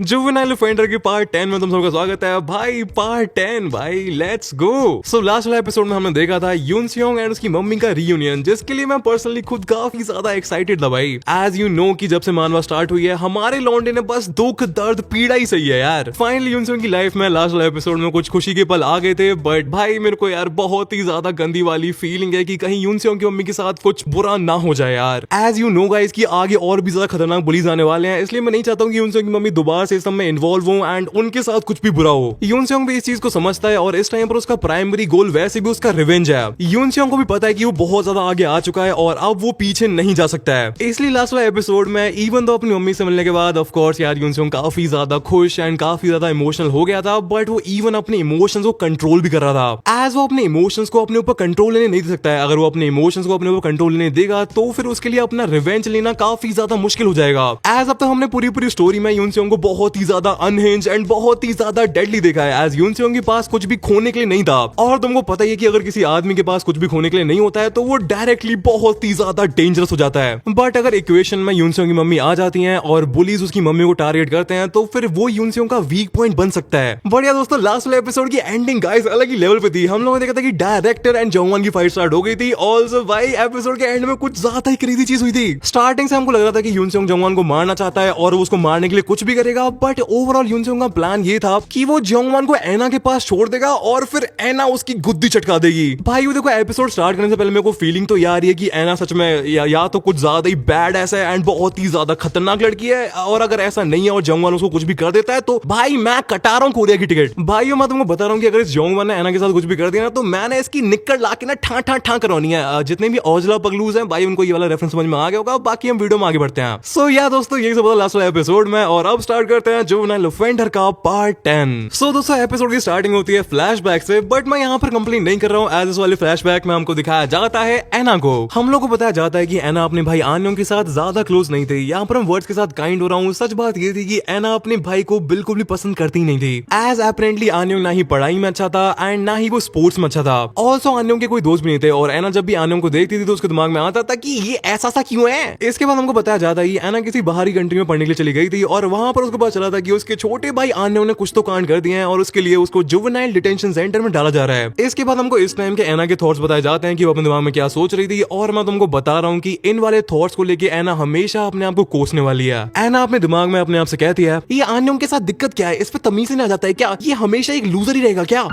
Juvenile offender की part 10 में तुम सबका स्वागत है भाई। पार्ट 10 भाई, लेट्स गो। सो लास्ट वाला एपिसोड में हमने देखा था यूनसियोंग एंड उसकी मम्मी का रियूनियन, जिसके लिए मैं पर्सनली खुद काफी ज्यादा एक्साइटेड था भाई। एज यू नो कि जब से मानवा स्टार्ट हुई है हमारे लौंडे ने बस दुख दर्द पीड़ा ही सही है यार। फाइनली यूनसियोंग की लाइफ में लास्ट वाला एपिसोड में कुछ खुशी के पल आ गए थे, बट भाई मेरे को यार बहुत ही ज्यादा गंदी वाली फीलिंग है कि कहीं यूनसियोंग की मम्मी के साथ कुछ बुरा ना हो जाए यार। एज यू नो गाइस कि आगे और भी ज्यादा खतरनाक बुलीज आने वाले हैं, इसलिए मैं नहीं चाहता हूँ कि यूनसियोंग की मम्मी दोबारा से इस सब में इन्वॉल्व हो एंड उनके साथ कुछ भी बुरा हो। यूनसियोंग भी इस चीज को समझता है और इस टाइम पर उसका प्राइमरी गोल वैसे भी उसका रिवेंज है। यूनसियोंग को भी पता है कि वो बहुत ज्यादा आगे आ चुका है और अब वो पीछे नहीं जा सकता है। इसलिए लास्ट वाला एपिसोड में इवन तो अपनी मम्मी से मिलने के बाद ऑफ कोर्स यार यूनसियोंग काफी ज्यादा खुश एंड काफी ज्यादा इमोशनल हो गया था, बट वो इवन अपने इमोशंस को कंट्रोल भी कर रहा था। एज वो अपने इमोशंस को अपने ऊपर कंट्रोल लेने नहीं दे सकता है। अगर वो अपने इमोशंस को अपने ऊपर कंट्रोल लेने देगा तो फिर उसके लिए अपना रिवेंज लेना काफी ज्यादा मुश्किल हो जाएगा। एज अब तक हमने पूरी स्टोरी में यूनसियोंग को बहुत ही ज्यादा अनहिंज एंड बहुत ही ज्यादा डेडली देखा है। एज यूनसियोंग के पास कुछ भी खोने के लिए नहीं था, और तुमको पता ही है कि अगर किसी आदमी के पास कुछ भी खोने के लिए नहीं होता है तो वो डायरेक्टली बहुत ही ज्यादा डेंजरस हो जाता है। बट अगर इक्वेशन में यूनसियोंग की मम्मी आ जाती हैं और बुलीज उसकी मम्मी को टारगेट करते हैं तो फिर वो यूनसियोंग का वीक पॉइंट बन सकता है। बढ़िया दोस्तों, लास्ट वाले एपिसोड की एंडिंग गाइस अलग ही लेवल पे थी। हम लोगों ने देखा था कि डायरेक्टर एंड जोंगवान की फाइट स्टार्ट हो गई थी। ऑल्सो भाई एपिसोड के एंड में कुछ ज्यादा ही क्रेजी चीज हुई थी। स्टार्टिंग से हमको लग रहा था कि यूनसियोंग जोंगवान को मारना चाहता है और वो उसको मारने के लिए कुछ भी करेगा, बट ओवरऑल यूनसियोंग का प्लान ये था कि वो जोंगवान को एना के पास छोड़ देगा और फिर एना उसकी गुद्दी चटका देगी। भाई वो देखो, एपिसोड स्टार्ट करने से पहले मेरे को फीलिंग तो यार ये कि एना सच में या तो कुछ ज्यादा ही बैड ऐसा है एंड बहुत ही ज्यादा खतरनाक लड़की है, और अगर ऐसा नहीं है और जोंगवान उसको कुछ भी कर देता है तो भाई मैं कटा रहा हूँ कोरिया की टिकट। भाई मैं तुमको बता रहा हूँ कि अगर इस जोंगवान ने एना के साथ कुछ भी कर दिया ना तो मैंने इसकी निक्कर लाके ना ठा ठा ठा करवानी है। जितने भी औजला पगलूज हैं भाई उनको ये वाला रेफरेंस समझ में आ गया होगा। बाकी हम वीडियो में आगे बढ़ते हैं। सो या दोस्तों यही सब लास्ट वाला एपिसोड में, और अब स्टार्ट करते हैं जुवेनाइल ऑफेंडर का पार्ट 10। सो दोस्तों एपिसोड की स्टार्टिंग होती है फ्लैशबैक से, बट मैं यहाँ पर कंप्लेन नहीं कर रहा हूँ। एज इस वाले फ्लैशबैक में हमको दिखाया जाता है एना को। हम लोग को बताया जाता है कि एना अपने भाई आन्योंग के साथ ज्यादा क्लोज नहीं थी। यहाँ पर हम वर्ड्स के साथ काइंड हो रहा हूँ। सच बात ये थी कि एना अपने भाई को बिल्कुल भी पसंद करती नहीं थी। एज अपेरेंटली आन्योंग ना ही पढ़ाई में अच्छा था एंड ना ही वो स्पोर्ट्स में अच्छा था। ऑल्सो आन्योंग के कोई दोस्त भी नहीं थे, और एना जब भी आन्योंग को देखती थी तो उसके दिमाग में आता था कि ये ऐसा सा क्यों है। इसके बाद हमको बताया जाता है कि एना किसी बाहरी कंट्री में पढ़ने के लिए चली गई थी, और वहां पर उसको पता चला था कि उसके छोटे भाई आन्योंग ने कुछ तो कांड कर दिए हैं और उसके लिए उसको जुवेनाइल डिटेंशन सेंटर में डाला जा रहा है। इसके बाद हमको इस टाइम के एना के थॉट्स बताए जाते हैं कि वो अपने दिमाग में क्या सोच रही थी, और मैं तुमको बता रहा हूँ कि इन वाले थॉट्स को लेके एना हमेशा अपने आप को कोसने वाली है। एना अपने दिमाग में अपने आप से कहती है, ये आन्योंग के साथ दिक्कत क्या है, इस पे तमीज नहीं आ जाता है क्या, ये हमेशा एक लूजर ही रहेगा क्या।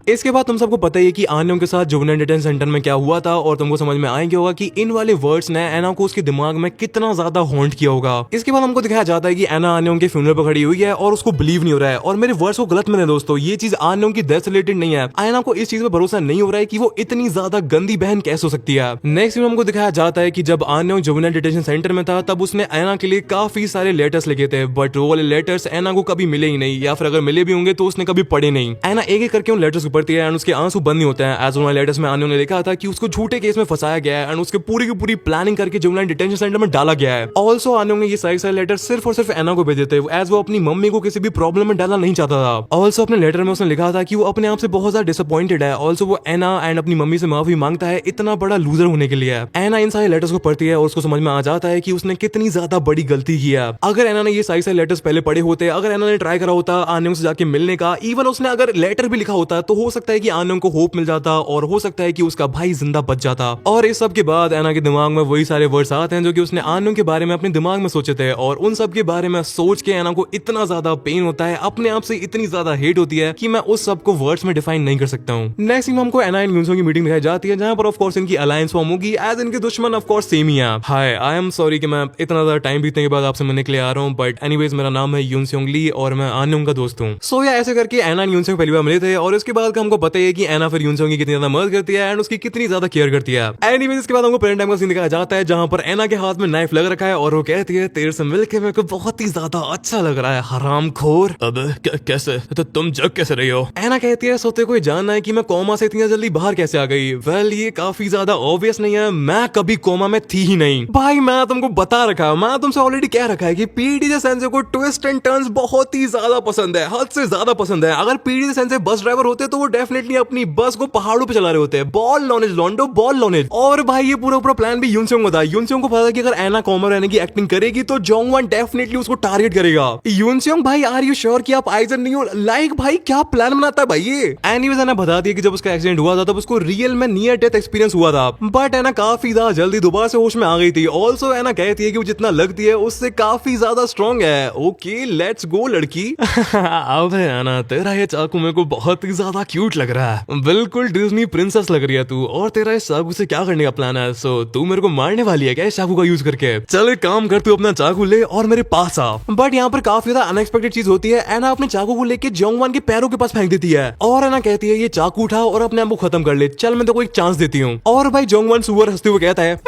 इसके बाद तुम सबको पता ही है कि आन्योंग के साथ जुवेनाइल डिटेंशन सेंटर में क्या हुआ था, और तुमको समझ में आएंगे होगा कि इन वाले वर्ड्स ने एना को उसके दिमाग में कितना ज्यादा हॉन्ट किया होगा। इसके बाद हमको दिखाया जाता है कि एना आन्योंग के फ्यूनरल पर खड़ी हुई है और उसको बिलीव नहीं हो रहा है। और मेरे वर्ड्स को गलत मत लेना दोस्तों, ये चीज आन्योंग की डेथ से रिलेटेड नहीं है। एना को इस चीज में भरोसा नहीं हो रहा है कि वो इतनी ज्यादा गंदी बहन कैसे हो सकती है। नेक्स्ट में हमको दिखाया जाता है कि जब आन्योंग जुवेनाइल डिटेंशन सेंटर में था तब उसने एना के लिए काफी सारे लेटर्स लिखे थे, बट वो वाले लेटर्स एना को कभी मिले ही नहीं, या फिर अगर मिले भी होंगे तो उसने कभी पढ़े नहीं। एना एक एक करके उन लेटर्स को पढ़ती है एंड उसके आंसू बंद नहीं होते हैं। एज उन लेटर्स में आन्योंग ने लिखा था कि उसको झूठे केस में फंसाया गया है एंड उसके पूरी की पूरी प्लानिंग करके जुवेनाइल डिटेंशन सेंटर में डाला गया है। ऑल्सो आन्योंग ने ये सारे लेटर सिर्फ और सिर्फ एना को भेजे थे, एज वो अपनी मम्मी को किसी भी प्रॉब्लम में डालना नहीं चाहता था। ऑल्सो अपने लेटर में उसने लिखा था कि वो अपने आप से बहुत ज्यादा डिसअपॉइंटेड है। ऑल्सो वो एना एंड अपनी मम्मी से माफी मांगता है इतना बड़ा लूजर होने के लिए। एना इन सारे लेटर्स को पढ़ती है और उसको समझ में आ जाता है कि उसने कितनी ज्यादा बड़ी गलती की है। अगर एना ने ये सारे लेटर्स पहले पढ़े होते, अगर एना ने ट्राई करा होता आन्योंग से जाके मिलने का, इवन उसने अगर लेटर भी लिखा होता तो हो सकता है कि आन्योंग को होप मिल जाता और हो सकता है कि उसका भाई जिंदा बच जाता। और इस सब के बाद एना के दिमाग में वही सारे वर्ड्स आते हैं जो कि उसने आन्योंग के बारे में अपने दिमाग में सोचे थे, और उन सब के बारे में सोच के एना को इतना ज्यादा पेन होता है, अपने आप से इतनी ज्यादा हेट होती है कि मैं उस सब को वर्ड्स में डिफाइन नहीं कर सकता हूँ। नेक्स्ट हमको एना एंड यूनसियोंग की मीटिंग दिखाई जाती है, जहां पर ऑफ कोर्स इनकी अलायंस फॉर्म होगी, एज इनके दुश्मन ऑफ कोर्स सेम ही है। हाय, आई एम सॉरी कि मैं इतना ज्यादा टाइम बीतने के बाद आपसे मिलने के लिए आ रहा हूँ, बट एनीवेज मेरा नाम है यूनसियोंग ली और मैं आन्योंग का दोस्त हूँ। सो या ऐसे करके एना एंड यूनसियोंग पहली बार मिले थे, और इसके बाद हमको पता है कि एना फिर यूनसियोंग की कितनी ज्यादा मदद करती है एंड उसकी कितनी ज्यादा केयर करती है। एनीवेज इसके बाद हमको प्रेजेंट टाइम का सीन दिखाया जाता है, जहां पर एना के हाथ में नाइफ लग रखा है और वो कहती है, तेरे से मिलके मेरे को बहुत ही ज्यादा अच्छा लग रहा है हरामखोर। अब कैसे तो तुम जग कैसे रही हो? एना कहती है, सोते को जानना है कि मैं कोमा से इतनी जल्दी बाहर कैसे आ गई। वेल ये काफी ज्यादा ऑब्वियस नहीं है, मैं कभी कोमा में थी ही नहीं। भाई मैं तुमको बता रखा, मैं तुमसे ऑलरेडी कह रखा है कि पीडीजे सेंसे को ट्विस्ट एंड टर्न्स बहुत ही ज्यादा पसंद है, हद से ज्यादा पसंद है। अगर पीडीजे सेंसे बस ड्राइवर होते तो वो डेफिनेटली अपनी बस को पहाड़ों पे चला रहे होते हैं। बॉल नॉलेज लॉन्डो, बॉल नॉलेज। और भाई ये पूरा पूरा प्लान भी यूनसेंग को था। यूनसेंग को पता था कि अगर एना कॉमर रहने की एक्टिंग करेगी तो जोंगवान डेफिनेटली उसको टारगेट करेगा। यूनसेंग भाई आर यू श्योर कि आप आइजन नहीं हो? लाइक भाई क्या प्लान बनाता है भाई ये। एनीवेज एना बता दिया कि जब उसका एक्सीडेंट हुआ था तब उसको रियल में नियर डेथ एक्सपीरियंस हुआ था, बट एना काफी ज्यादा जल्दी दोबारा से होश में आ गई थी। ऑल्सो एना कहती है कि वो जितना लगती है उससे काफी ज्यादा स्ट्रॉन्ग है। ओके लेट्स गो लड़की। अब है एना, तेरा ये चाकू मेरे को बहुत ही ज्यादा क्यूट लग रहा है, बिल्कुल डिज्नी प्रिंसेस लग रही है तू। और तेरा इस चाकू से क्या करने का प्लान है? सो तू मेरे को मारने वाली है क्या इस चाकू का यूज करके? चल एक काम कर, तू अपना चाकू ले और मेरे पास आ। बट यहाँ पर काफी ज्यादा अनएक्सपेक्टेड चीज होती है। एना अपने चाकू को लेके जोंगवान के पैरों के पास फेंक देती है और एना कहती है ये चाकू उठा और अपने आप को खत्म कर ले, चल मैं तेको एक चांस देती हूँ। और भाई जोंगवान सुअर हंसते हुए कहता है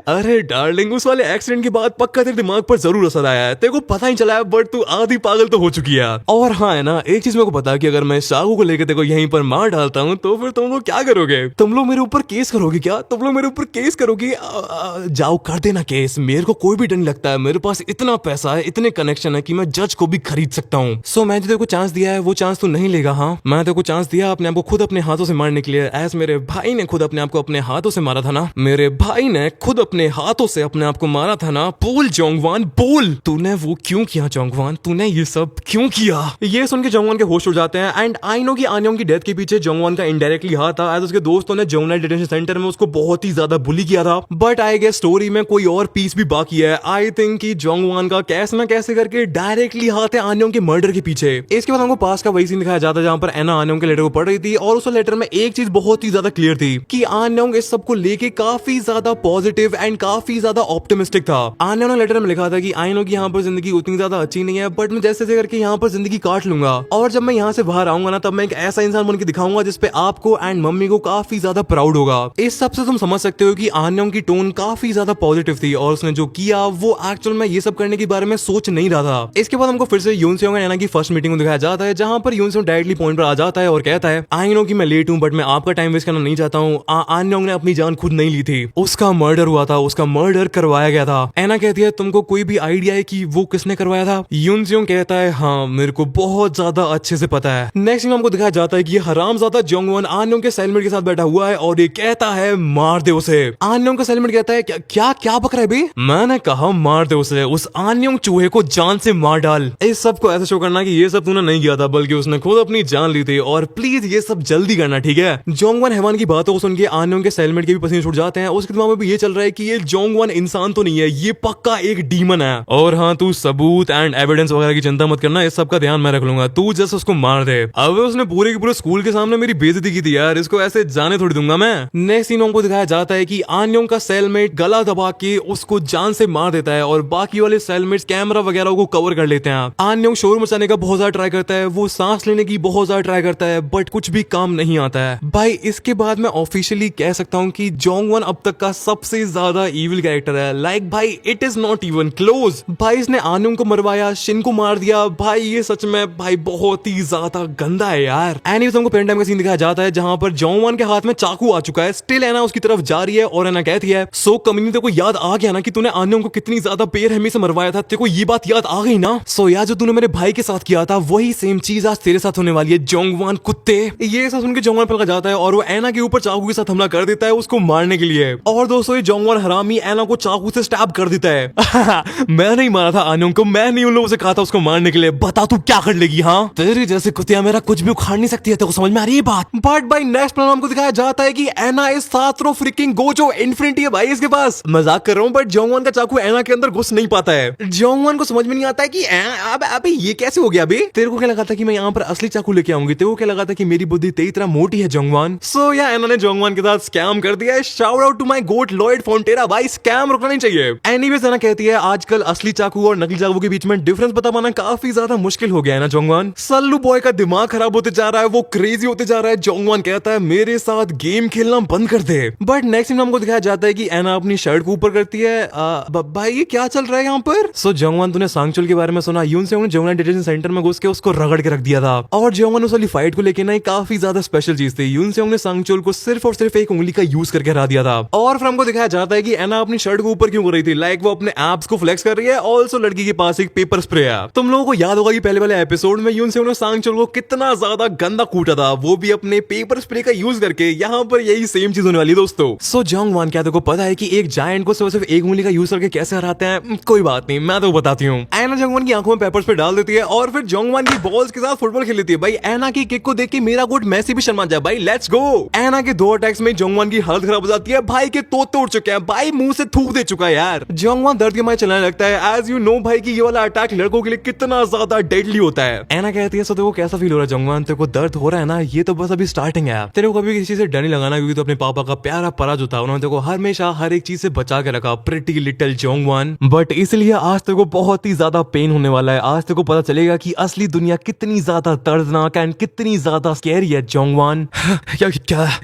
अरे डार्लिंग, उस वाले एक्सीडेंट के बाद पक्का तेरे दिमाग पर जरूर असर आया है, तेरे को पता ही चला है, बट तू आधी पागल तो हो चुकी है। और हाँ है ना, एक चीज मेरे को पता है कि अगर मैं चाकू को लेकर तेको यहीं पर मार डालता हूँ तो फिर तुम लोग क्या करोगे? तुम लोग मेरे ऊपर केस करोगे क्या? तुम लोग मेरे ऊपर केस करोगे? जाओ कर देना केस, मेरे को कोई भी डर नहीं लगता है। मेरे पास इतना पैसा है, इतने कनेक्शन है कि मैं जज को भी खरीद सकता हूँ। सो मैं जो तेरे को चांस दिया है वो चांस तू नहीं लेगा। हाँ मैं तेरे को चांस दिया अपने आप को खुद अपने हाथों से मारने के लिए, एज मेरे भाई ने खुद अपने आप को अपने हाथों से मारा था ना। मेरे भाई ने खुद अपने हाथों से अपने आप को मारा था ना। बोल जोंगवान बोल, तूने वो क्यों किया जोंगवान? तूने ये सब क्यों किया? ये सुन के जोंगवान के होश उड़ जाते हैं। एंड आई नो कि आन्योंग की डेथ के पीछे जोंगवान का इनडायरेक्टली हाथ था, एज उसके दोस्तों ने जोंगनाइट डिटेंशन सेंटर में उसको बहुत ही ज्यादा बुली किया था। बट आई गेस स्टोरी में कोई और पीस भी बाकी है। आई थिंक कि जोंगवान का कैसे ना कैसे करके डायरेक्टली हाथ है आन्योंग के मर्डर के पीछे। इसके बाद हमको पास का वही सीन दिखाया जाता है जहां पर एना आन्योंग के लेटर को पढ़ रही थी और उस लेटर में एक चीज बहुत ही ज्यादा क्लियर थी कि आन्योंग इस सब को लेके काफी ज्यादा पॉजिटिव एंड काफी ज्यादा ऑप्टिमिस्टिक था। आन्योंग ने लेटर में लिखा था कि आई नो कि यहाँ पर जिंदगी उतनी ज्यादा अच्छी नहीं है, बट मैं जैसे करके यहाँ पर जिंदगी काट लूंगा और जब मैं यहाँ से बाहर आऊंगा ना तब मैं एक ऐसा इंसान बन के दिखाऊंगा जिसपे आपको एंड मम्मी को काफी ज्यादा प्राउड होगा। इस सब से तुम समझ सकते हो कि आन्योंग की टोन काफी ज्यादा पॉजिटिव थी और उसने जो किया वो एक्चुअल में ये सब करने के बारे में सोच नहीं रहा था। इसके बाद हमको फिर से यूनसेओंग और एना की फर्स्ट मीटिंग को दिखाया जाता है जहां पर यूनसेओंग डायरेक्टली पॉइंट पर आ जाता है और कहता है आई नो कि मैं लेट हूं बट मैं आपका टाइम वेस्ट करना नहीं चाहता हूँ। आन्योंग ने अपनी जान खुद नहीं ली थी, उसका मर्डर हुआ था, उसका मर्डर करवाया गया था। एना कहती है तुमको कोई भी आइडिया है कि वो किसने करवाया था? यूनसेओंग कहता है हाँ मेरे को बहुत ज्यादा अच्छे से पता है। नेक्स्ट में हमको दिखाया जाता है कि हरामजादा जोंगवान आन्योंग के सेलमेट के साथ बैठा हुआ है और ये कहता है मार दे उसे। आन्योंग का सेलमेट कहता है क्या क्या बक रहा है बे? मैंने कहा मार दे उसे, उस आन्योंग चूहे को जान से मार डाल। इस सब को ऐसा शो करना कि ये सब तूने नहीं किया था बल्कि उसने खुद अपनी जान ली थी और प्लीज ये सब जल्दी करना ठीक है। जोंगवान हैवान की बातों को सुन के आन्योंग के सेलमेट के भी पसीने छूट जाते हैं। उसके दिमाग में भी ये चल रहा है कि ये जोंगवान इंसान तो नहीं है, ये पक्का एक डीमन है। और हाँ तू सबूत एंड एविडेंस वगैरह की चिंता मत करना, इस सब का ध्यान मैं रख लूंगा, तू जस्ट उसको मार दे। अब उसने पूरे के पूरे स्कूल के सामने मेरी बेइज्जती की थी यार, इसको ऐसे जाने थोड़ी दूंगा मैं। नेक्स्ट सीन हमको दिखाया जाता है कि आन्योंग का सेलमेट गला दबा के उसको जान से मार देता है और बाकी वाले सेलमेट्स कैमरा वगैरह को कवर कर लेते हैं। आन्योंग शोर मचाने का बहुत ज्यादा ट्राई करता है, वो सांस लेने की बहुत ज्यादा ट्राई करता है बट कुछ भी काम नहीं आता है। भाई इसके बाद मैं ऑफिशियली कह सकता हूँ कि जोंगवान अब तक का सबसे ज्यादा इविल कैरेक्टर है। लाइक भाई it is not even close. भाई इसने आन्योंग को मरवाया, शिन को मार दिया। भाई ये सच में भाई बहुत ही ज्यादा गंदा है यार। एनीवेज हमको पेन टाइम का सीन दिखाया जाता है जहां पर जोंगवान के हाथ में चाकू आ चुका है, स्टिल एना उसकी तरफ जा रही है और एना कहती है सो कम्युनिटी को याद आ गया ना कि तूने आन्योंग को कितनी ज्यादा बेरहमी से मरवाया था, तेरे को ये बात याद आ गई ना? सो यार जो तूने मेरे भाई के साथ किया था वही सेम चीज आज तेरे साथ होने वाली है जोंगवान कुत्ते। ये सब सुन के जोंगवान पलक जाता है और वो एना के ऊपर चाकू के साथ हमला कर देता है उसको मारने के लिए। और दोस्तों ये जोंगवान हरामी एना को चाकू से स्टैब कर देता है। मैं नहीं मारा था आन्योंग को, मैं नहीं उन लोगों से कहा था उसको मारने के लिए, बता तू क्या कर लेगी? हाँ तेरी जैसे कुतिया मेरा कुछ भी उखाड़ नहीं सकती है, तेरे को समझ में आ रही है बात? बट भाई नेक्स्ट प्लान हमको दिखाया जाता है कि एना इस सात्रो फ्रिकिंग गोजो इन्फिनिटी है भाई इसके पास। मजाक कर रहा हूँ बट जोंगवान का चाकू एना के अंदर घुस नहीं पाता है। जोंगवान को समझ में नहीं आता है कि अबे ये कैसे हो गया बे? तेरे को क्या लगा था कि मैं यहाँ पर असली चाकू लेके आऊंगी? तेरे को क्या लगा था कि मेरी बुद्धि तेरी तरह मोटी है जोंगवान? सो या एना ने जोंगवान के साथ स्कैम कर दिया है। Shout out to my GOAT Lloyd Fontera, भाई स्कैम रुकना नहीं चाहिए। एनीवेज एना कहती है आजकल असली चाकू और नकली चाकू के बीच में डिफरेंस बता पाना काफी ज्यादा मुश्किल हो गया है ना जोंगवान। सल्लू बॉय का दिमाग खराब होते जा रहा है, वो क्रेजी होते जा रहा है। जोंगवान कहता है मेरे साथ गेम खेलना बंद कर दे। बट नेक्स्ट टाइम हमको दिखाया जाता है कि एना अपनी शर्ट को ऊपर करती है। भाई ये क्या चल रहा है यहाँ पर? सो जोंगवान तूने सांगचुल के बारे में सुना? यूनसेओंग ने जोंगनाइट डिटेंशन सेंटर में घुस के उसको रगड़ के रख दिया था और जोंगवान उस वाली फाइट को लेके ना काफी ज्यादा स्पेशल चीज थी। यूनसेओंग ने सांगचुल को सिर्फ और सिर्फ एक उंगली का यूज करके हरा दिया था। और फिर हमको दिखाया जाता है कि एना अपनी शर्ट को ऊपर क्यों कर रही थी, लाइक वो अपने एब्स को फ्लेक्स कर रही है। ऑल्सो लड़की के पास एक पेपर स्प्रे है। तुम लोगों को याद होगा कि पहले वाले एपिसोड में यूनसेओंग ने सांगचुल को कितना ज्यादा गंदा कूटा था, वो भी अपने पेपर स्प्रे का यूज करके। यहाँ पर यही सेम चीज होने वाली दोस्तों। सो जोंगवान, क्या तेको पता है कि एक जायंट को सिर्फ एक उंगली का यूज करके कैसे हराते हैं? कोई बात नहीं, मैं तो बताती हूँ। एना जोंगवान की आंखों में पेपर स्प्रे डाल देती है और फिर जोंगवान की बॉल्स के साथ फुटबॉल खेल लेती है। भाई एना की किक को देख के मेरा गोट मैसी भी शर्मा जाए। भाई लेट्स गो। एना के 2 अटैक्स में जोंगवान की हालत खराब हो जाती है। भाई के तोते उड़ चुके हैं, भाई मुंह से थूक दे चुका है यार। जोंगवान दर्द के मारे चलाने लगता है। एज यू नो भाई कि ये वाला अटैक लड़कों के लिए कितना ज्यादा डेडली होता है। एना कहती है सो देखो कैसा फील हो रहा है जोंगवान? तेरे को दर्द हो रहा है ना? ये तो बस अभी स्टार्टिंग है। तेरे को कभी किसी से डर नहीं लगाना, क्योंकि तो अपने पापा का प्यारा परा जो था उन्होंने तेरे को हमेशा हर एक चीज से बचा के रखा। Pretty little जोंगवान। बट इसलिए आज तेरे को बहुत ही ज्यादा पेन होने वाला है। आज तेरे को पता चलेगा कि असली दुनिया कितनी ज्यादा दर्दनाक एंड कितनी ज्यादा स्कैरी है जोंगवान।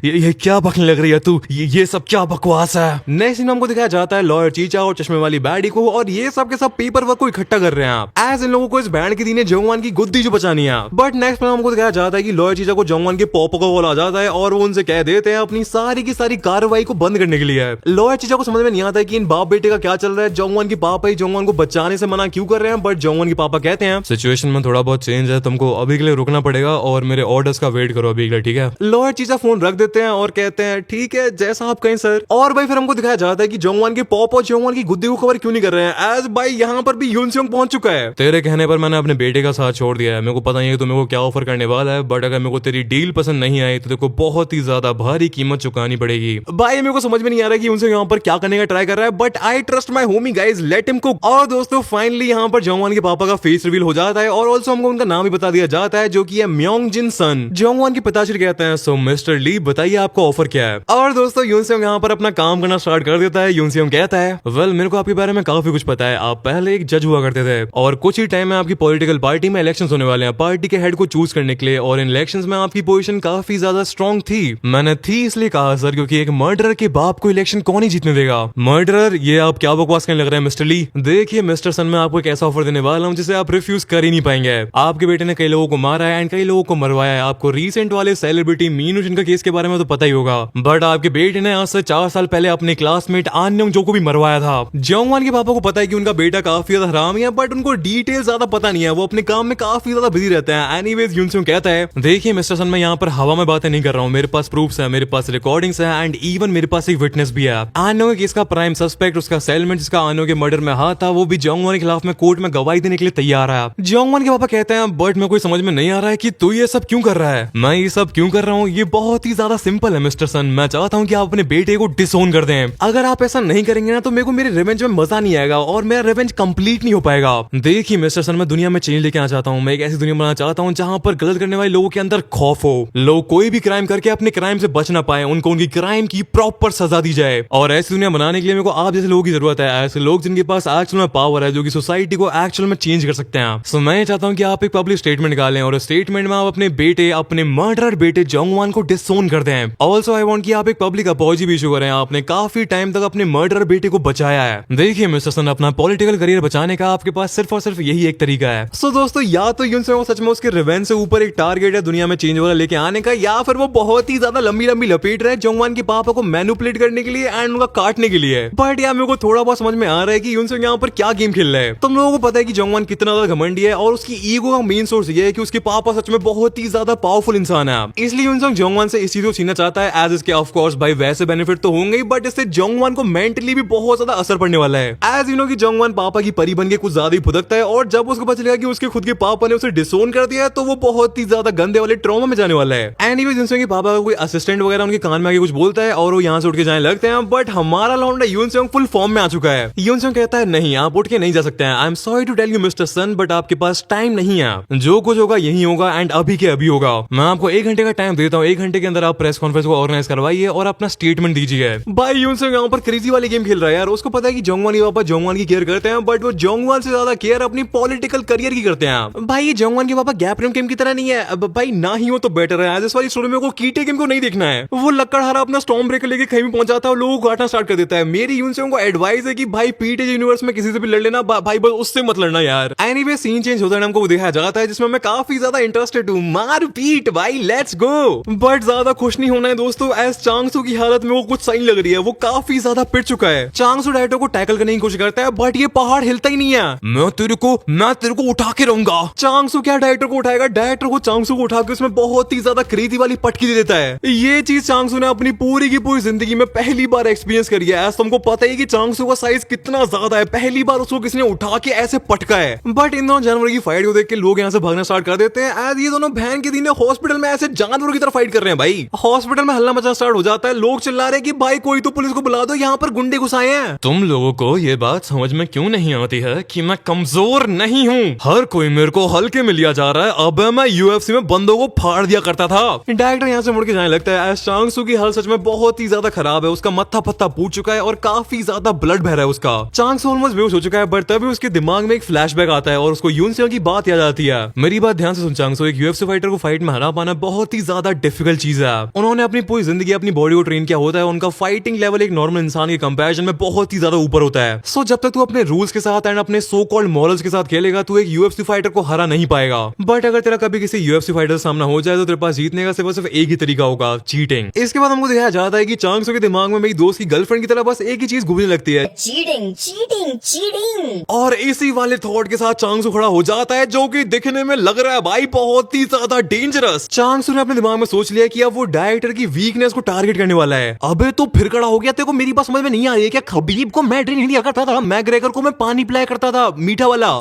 ये क्या बकने लग रही है तू? ये सब क्या बकवास है? नेक्स्ट सीन हमको दिखाया जाता है लॉयर चीचा और चश्मे वाली बैडी को, और ये सब के सब पेपर वर्क को इकट्ठा कर रहे हैं आप। एज इन लोगों को इस बैंड के दिन जोंगवान की गुद्दी जो बचानी है। बट नेक्स्ट में हमको दिखाया जाता है कि लॉयर चीचा को जोंगवान के पॉपो का कॉल आ जाता है और वो उनसे कह देते हैं अपनी सारी की सारी कार्रवाई को बंद करने के लिए। लॉयर चीचा को समझ में नहीं आता है कि इन बाप बेटे का क्या चल रहा है। जोंगवान के पापा ही जोंगवान को बचाने से मना क्यों कर रहे हैं? बट जोंगवान के पापा कहते हैं सिचुएशन में थोड़ा बहुत चेंज है, तुमको अभी के लिए रुकना पड़ेगा और मेरे ऑर्डर्स का वेट करो अभी के लिए, ठीक है? लॉयर चीचा फोन रख देते हैं और कहते हैं ठीक है जैसा आप कहें सर। और भाई फिर हमको दिखाया जाता है कि जोंगवान के पॉप और जोंगवान की गुद्दी को खबर क्यों नहीं कर रहे हैं। एज भाई यहाँ पर भी यूनसियोंग पहुंच चुका है। तेरे कहने पर मैंने अपने बेटे का साथ छोड़ दिया है। मेरे को पता नहीं है तो मेरे को क्या ऑफर करने वाला है, बट अगर मेरे को तेरी डील पसंद नहीं आई तो तेरे को बहुत ही ज्यादा भारी कीमत चुकानी पड़ेगी। भाई मेरे को समझ में नहीं आ रहा कि उनसे यहाँ पर क्या करने का ट्राई कर रहा है, but I trust my Homi guys, let him cook. और दोस्तों फाइनली यहाँ पर जोंगवान के पापा का फेस रिवील हो जाता है और ऑल्सो हमको उनका नाम भी बता दिया जाता है, जो कि है म्योंगजिन सन। जोंगवान के पिताश्री कहते हैं सो मिस्टर ली बताइए आपका ऑफर क्या है? और दोस्तों यूनसियोंग यहाँ पर अपना काम करना स्टार्ट कर देता है। यूनसियोंग कहता है वेल मेरे को आपके बारे में काफी कुछ पता है। आप पहले एक जज हुआ करते थे और कुछ ही टाइम में आपकी पॉलिटिकल पार्टी में इलेक्शंस होने वाले हैं पार्टी के हेड को चूज करने के लिए, और इन इलेक्शंस में आपकी पोजीशन काफी ज्यादा स्ट्रांग थी। मैंने थी इसलिए कहा सर क्योंकि एक मर्डरर के बाप को इलेक्शन कौन ही जीतने देगा? मर्डरर? ये आप क्या बकवास करने लग रहे हैं मिस्टर ली? देखिए मिस्टर सन, मैं आपको एक ऐसा ऑफर देने वाला हूँ जिसे आप रिफ्यूज कर ही नहीं पाएंगे। आपके बेटे ने कई लोगों को मारा है एंड कई लोगों को मरवाया है। आपको रिसेंट वाले सेलिब्रिटी मीनू जिनका केस के बारे में तो पता ही होगा, बट आपके बेटे ने आज से 4 साल पहले अपने क्लासमेट आन योंग जो को भी मरवाया था। जोंगवान के पापा को पता है कि उनका बेटा काफी ज्यादा हरामी है, बट उनको डिटेल ज्यादा पता नहीं है। वो अपने काम में काफी ज्यादा बिजी रहते हैं। एनीवेज यूनसियोंग कहता है देखिए मिस्टर सन, मैं यहाँ पर हवा में बातें नहीं कर रहा हूँ। मेरे पास प्रूफ्स है, मेरे पास रिकॉर्डिंग्स है एंड इवन मेरे पास एक विटनेस भी है। आन योंग के केस का प्राइम सस्पेक्ट, उसका सेलमेंट जिसका आन योंग के मर्डर में हाथ था, वो भी जोंगवान के खिलाफ में कोर्ट में गवाही देने के लिए तैयार है। जोंगवान के पापा कहते हैं बट मैं कोई समझ में नहीं आ रहा है कि तू ये सब क्यों कर रहा है? मैं ये सब क्यों कर रहा हूँ? ये बहुत ही ज्यादा सिंपल है मिस्टर सन। मैं चाहता हूँ कि आप अपने बेटे को डिसोन कर दें। अगर आप ऐसा नहीं करेंगे ना तो मेरे को मेरे रिवेंज में मजा नहीं आएगा और मेरा रिवेंज कंप्लीट नहीं हो पाएगा। देखिए मिस्टर सन, मैं दुनिया में चेंज लेके आना चाहता हूँ। मैं एक ऐसी दुनिया बनाना चाहता हूँ जहाँ पर गलत करने वाले लोगों के अंदर खौफ हो। लोग कोई भी क्राइम करके अपने क्राइम से बच ना पाए, उनको उनकी क्राइम की प्रॉपर सजा दी जाए। और ऐसी दुनिया बनाने के लिए मेरे को आप जैसे लोगों की जरूरत है, ऐसे लोग जिनके पास एक्चुअल में पावर है, जो कि सोसाइटी को एक्चुअल में चेंज कर सकते हैं। सो मैं चाहता हूँ कि आप एक पब्लिक स्टेटमेंट निकालें और स्टेटमेंट में आप अपने बेटे, अपने मर्डरर बेटे जोंगवान को डिसोन कर दें। ऑल्सो आई वांट कि आप एक पब्लिक अपॉलजी भी इशू करें। आपने काफी टाइम तक अपने मर्डरर बेटे को बचाया है। देखिए मिस्टर सन, अपना पॉलिटिकल करियर बचाने का आपके पास सिर्फ और सिर्फ यही एक तरीका है। सो दोस्तों, या तो यूनसियोंग सच में उसके रिवेंज से ऊपर एक टारगेट है दुनिया में चेंज वाला लेके आने का, या फिर वो बहुत ही ज्यादा लंबी लंबी लपेट रहे हैं जोंगवान के पापा को मैनिपुलेट करने के लिए एंड उनका काटने के लिए। बट यार मेरे को थोड़ा बहुत समझ में आ रहा है कि यूनसियोंग यहाँ पर क्या गेम खेल रहा है। तुम लोगों को पता है कि जोंगवान कितना ज्यादा घमंडी है और उसकी ईगो का मेन सोर्स ये है कि उसके पापा सच में बहुत ही ज्यादा पावरफुल इंसान है। इसलिए यूनसियोंग जोंगवान से इस चीज को छीनना चाहता है। एज इसके ऑफ कोर्स भाई वैसे बेनिफिट तो होंगे, बट इससे जोंगवान को मेंटली भी बहुत ज्यादा असर पड़ने वाला है। एज यू नो कि जोंगवान पापा की परी बन के कुछ ज्यादा ही फुदकता है, और जब उसको पता चलेगा कि उसके खुद के पापा ने उसे डिसोन कर दिया है तो वो बहुत ही ज्यादा गंदे वाले ट्रॉमा में जाने वाला है। एनीवेज यूनसियोंग के पापा का कोई असिस्टेंट वगैरह उनके कान में आके कुछ बोलता है और वो यहाँ से उठ के जाने लगते हैं। बट हमारा लौंडा यूनसियोंग फुल फॉर्म में आ चुका है। यूनसियोंग कहता है नहीं, आप उठ के नहीं जा सकते हैं। I am sorry to tell you mister Sun, but आपके पास टाइम नहीं है। जो कुछ होगा यही होगा एंड अभी के अभी होगा। मैं आपको 1 घंटे का टाइम देता हूँ। 1 घंटे के अंदर आप प्रेस कॉन्फ्रेंस को ऑर्गेनाइज करवाइए और अपना स्टेटमेंट दीजिए। भाई यूनसियोंग यहाँ पर क्रेजी वाली गेम खेल रहा है यार। उसको पता है कि जोंगवान के पापा जोंगवान की केयर करते हैं, बट वो जोंगवान से ज्यादा केयर अपनी पॉलिटिकल करियर की करते हैं। भाई ये जोंगवान के पापा गैप रूम गेम की तरह नहीं है। अब भाई ना ही हो तो बेटर है। आज इस वाली स्टोरी में को कीटे गेम को नहीं देखना है। वो लक्कड़हारा अपना स्टॉर्म ब्रेकर लेके कहीं भी पहुंच जाता है और लोगों को काटना स्टार्ट कर देता है। मेरी यूनसियोंग को एडवाइस है कि भाई पीटे यूनिवर्स में किसी से भी लड़ लेना, भाई बस उससे मत लड़ना यार। एनीवे सीन चेंज होता है, हमको दिखाया जाता है जिसमें मैं काफी ज्यादा इंटरेस्टेड हूँ। मार पीट भाई, लेट्स गो। बट ज्यादा खुश नहीं होना है दोस्तों। एज चांगसू की हालत में वो कुछ सही लग रही है। वो काफी ज्यादा पिट चुका है। चांगसू डायटो को टैकल करने की कोशिश करता है, बट ये पहाड़ हिलता ही नहीं है। मैं तेरे को उठा के रहूंगा। चांगसू क्या डायरेक्टर को उठाएगा? डायरेक्टर को चांगसू चांगसू को उठा के उसमें बहुत ही ज्यादा क्रेजी वाली पटकी दे देता है। ये चीज चांगसू ने अपनी पूरी की पूरी जिंदगी में पहली बार एक्सपीरियंस करी है। तुमको पता ही कि चांगसू का साइज कितना ज्यादा है, पहली बार उसको किसी ने उठा के ऐसे पटका है। बट इन दोनों जानवरों की फाइट को देख के लोग यहाँ से भागना स्टार्ट कर देते हैं। एज ये दोनों बहन के दिन हॉस्पिटल में ऐसे जानवरों की तरह फाइट कर रहे हैं। भाई हॉस्पिटल में हल्ला मचना स्टार्ट हो जाता है, लोग चिल्ला रहे हैं कि भाई कोई तो पुलिस को बुला दो, यहाँ पर गुंडे घुस आए हैं। तुम लोगों को ये बात समझ में क्यों नहीं आती है कि मैं कमजोर नहीं हूँ। हर कोई मेरे को हल्के में लिया जा रहा है। अब मैं यूएफसी में बंदों को फाड़ दिया करता था। डायरेक्टर यहाँ से मुड़ के जाने लगता है। चांगसू की हालत सच में बहुत ही ज्यादा खराब है, उसका मत्था पत्ता फूट चुका है और काफी ज्यादा ब्लड बह रहा है उसका। चांगसू ऑलमोस्ट बेहोश हो चुका है, बट तभी उसके दिमाग में एक फ्लैशबैक आता है और उसको यूनसियोंग की बात याद आती है। मेरी बात ध्यान से सुन चांगसू, एक यूएफसी फाइटर को फाइट में हरा पाना बहुत ही ज्यादा डिफिकल्ट चीज है। उन्होंने अपनी पूरी जिंदगी अपनी बॉडी को ट्रेन किया होता है, उनका फाइटिंग लेवल एक नॉर्मल इंसान के कंपैरिजन में बहुत ही ज्यादा ऊपर होता है। सो जब तक तू अपने रूल्स के साथ एंड अपने सो कॉल्ड मॉरल्स के साथ खेलेगा तू एक यूएफसी फाइटर को हरा नहीं पाएगा। बट अगर तेरा कभी किसी यूएफसी फाइटर सामना हो जाए तो तेरे पास जीतने का सिर्फ एक ही तरीका होगा, चीटिंग। इसके बाद हमको दिखाया जाता है कि चांगसू के दिमाग में मेरी दोस्त की गर्लफ्रेंड की तरह बस एक ही चीज घूमने लगती है, चीटिंग चीटिंग चीटिंग। और इसी वाले थॉट के साथ चांगसू खड़ा हो जाता है, जो कि दिखने में लग रहा है भाई बहुत ही ज्यादा डेंजरस। चांगसू ने अपने दिमाग में सोच लिया कि अब वो डायरेक्टर की वीकनेस को टारगेट करने वाला है। अबे तो फिर खड़ा हो गया, तेरे को मेरी बात समझ में नहीं आ रही है क्या? खबीब को मैं ड्रिंक नहीं दिया करता था, मैग्रेगर को मैं पानी पिलाया करता था मीठा वाला।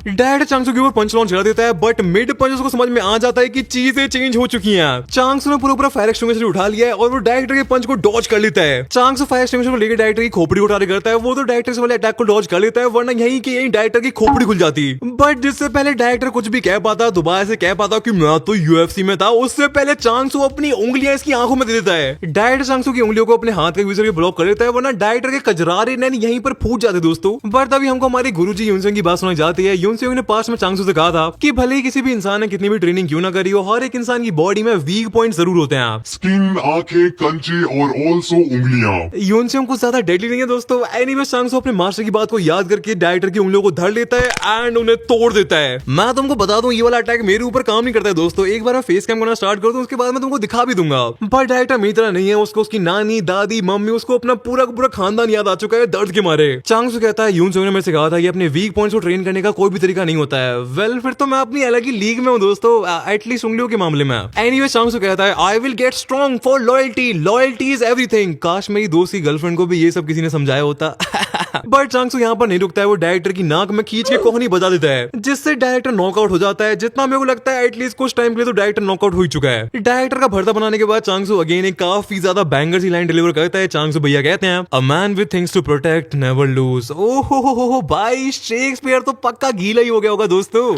डायरेक्टर चांगसू के ऊपर पंच लॉन्च चला देता है, बट मिड पंच उसको समझ में आ जाता है कि चीजें चेंज हो चुकी हैं। चांगसू ने पूरा फायर एक्सटिंग्विशर उठा लिया है और वो डायरेक्टर के पंच को डॉज कर लेता है। चांगसू फायर एक्सटिंग्विशर को लेकर डायरेक्टर की खोपड़ी उठा करता है, वो तो डायरेक्टर से वाले अटैक को डॉज कर लेता है, वरना यही कि यही डायरेक्टर की खोपड़ी खुल जाती। बट जिससे पहले डायरेक्टर कुछ भी कह पाता, दोबारा से कह पाता कि मैं तो यूएफसी में था, उससे पहले चांगसू अपनी उंगलियां इसकी आंखों में दे देता है। डायरेक्टर चांगसू की उंगलियों को अपने हाथ के विजर ब्लॉक कर लेता है, वरना डायरेक्टर के कजरारे नैन यहीं पर फूट जाते दोस्तों। बट तभी हमको हमारे गुरुजी यूनसियोंग की बात सुनाई जाती है। यूनसियोंग ने पास में चांगसू से कहा था कि भले ही किसी भी इंसान ने कितनी भी ट्रेनिंग क्यों ना करी हो, हर एक इंसान की बॉडी में वीक पॉइंट जरूर होते हैं। स्किन, आंखें, कंचे और ऑल्सो उंगलियां। यूनसियोंग कुछ ज्यादा डेडली नहीं है दोस्तों। एनीवे चांगसू अपने मास्टर की बात को याद करके डायरेक्टर की उंगलियों को धर लेता है एंड उन्हें तोड़ देता है। मैं तुमको बता दूं ये वाला अटैक मेरे ऊपर काम नहीं करता है दोस्तों। एक बार मैं फेस कैम करना स्टार्ट कर दूं उसके बाद मैं तुमको दिखा भी दूंगा। बट डायरेक्टर मेरी तरह नहीं है, उसको उसकी नानी, दादी, मम्मी, उसको अपना पूरा का पूरा खानदान याद आ चुका है दर्द के मारे। चांगसू कहता है यूनसियोंग ने मेरे से कहा था कि अपने वीक पॉइंट्स को ट्रेन करने का कोई भी तरीका नहीं होता है। वेल फिर तो मैं अपनी अलग ही लीग में हूँ दोस्तों, एटलीस्ट उंगलियों के मामले में। एनीवे चांगसू कहता है I will get strong for loyalty, loyalty is everything. काश मेरी दोस्त की गर्लफ्रेंड को भी ये सब किसी ने समझाया होता। बट चांगसू यहाँ पर नहीं रुकता है, वो डायरेक्टर की नाक में खींच के कोहनी बजा देता है, जिससे डायरेक्टर नॉकआउट हो जाता है। जितना मेरे को लगता है एटलीस्ट कुछ टाइम के लिए तो डायरेक्टर नॉकआउट हो ही चुका है। डायरेक्टर का भरता बनाने के बाद चांगसू अगेन एक काफी ज्यादा बैंगर सी लाइन डिलीवर करता है। चांगसू भैया कहते हैं a man with things to protect never lose. ओहो भाई शेक्सपियर तो पक्का गीला ही हो गया होगा दोस्तों।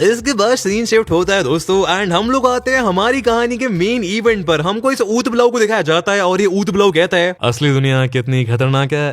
इसके बाद सीन शिफ्ट होता है दोस्तों एंड हम लोग आते हैं हमारी कहानी के मेन इवेंट पर। हमको इस ऊत ब्लाउ को दिखाया जाता है और ये ऊत ब्लाउ कहता है असली दुनिया कितनी खतरनाक है।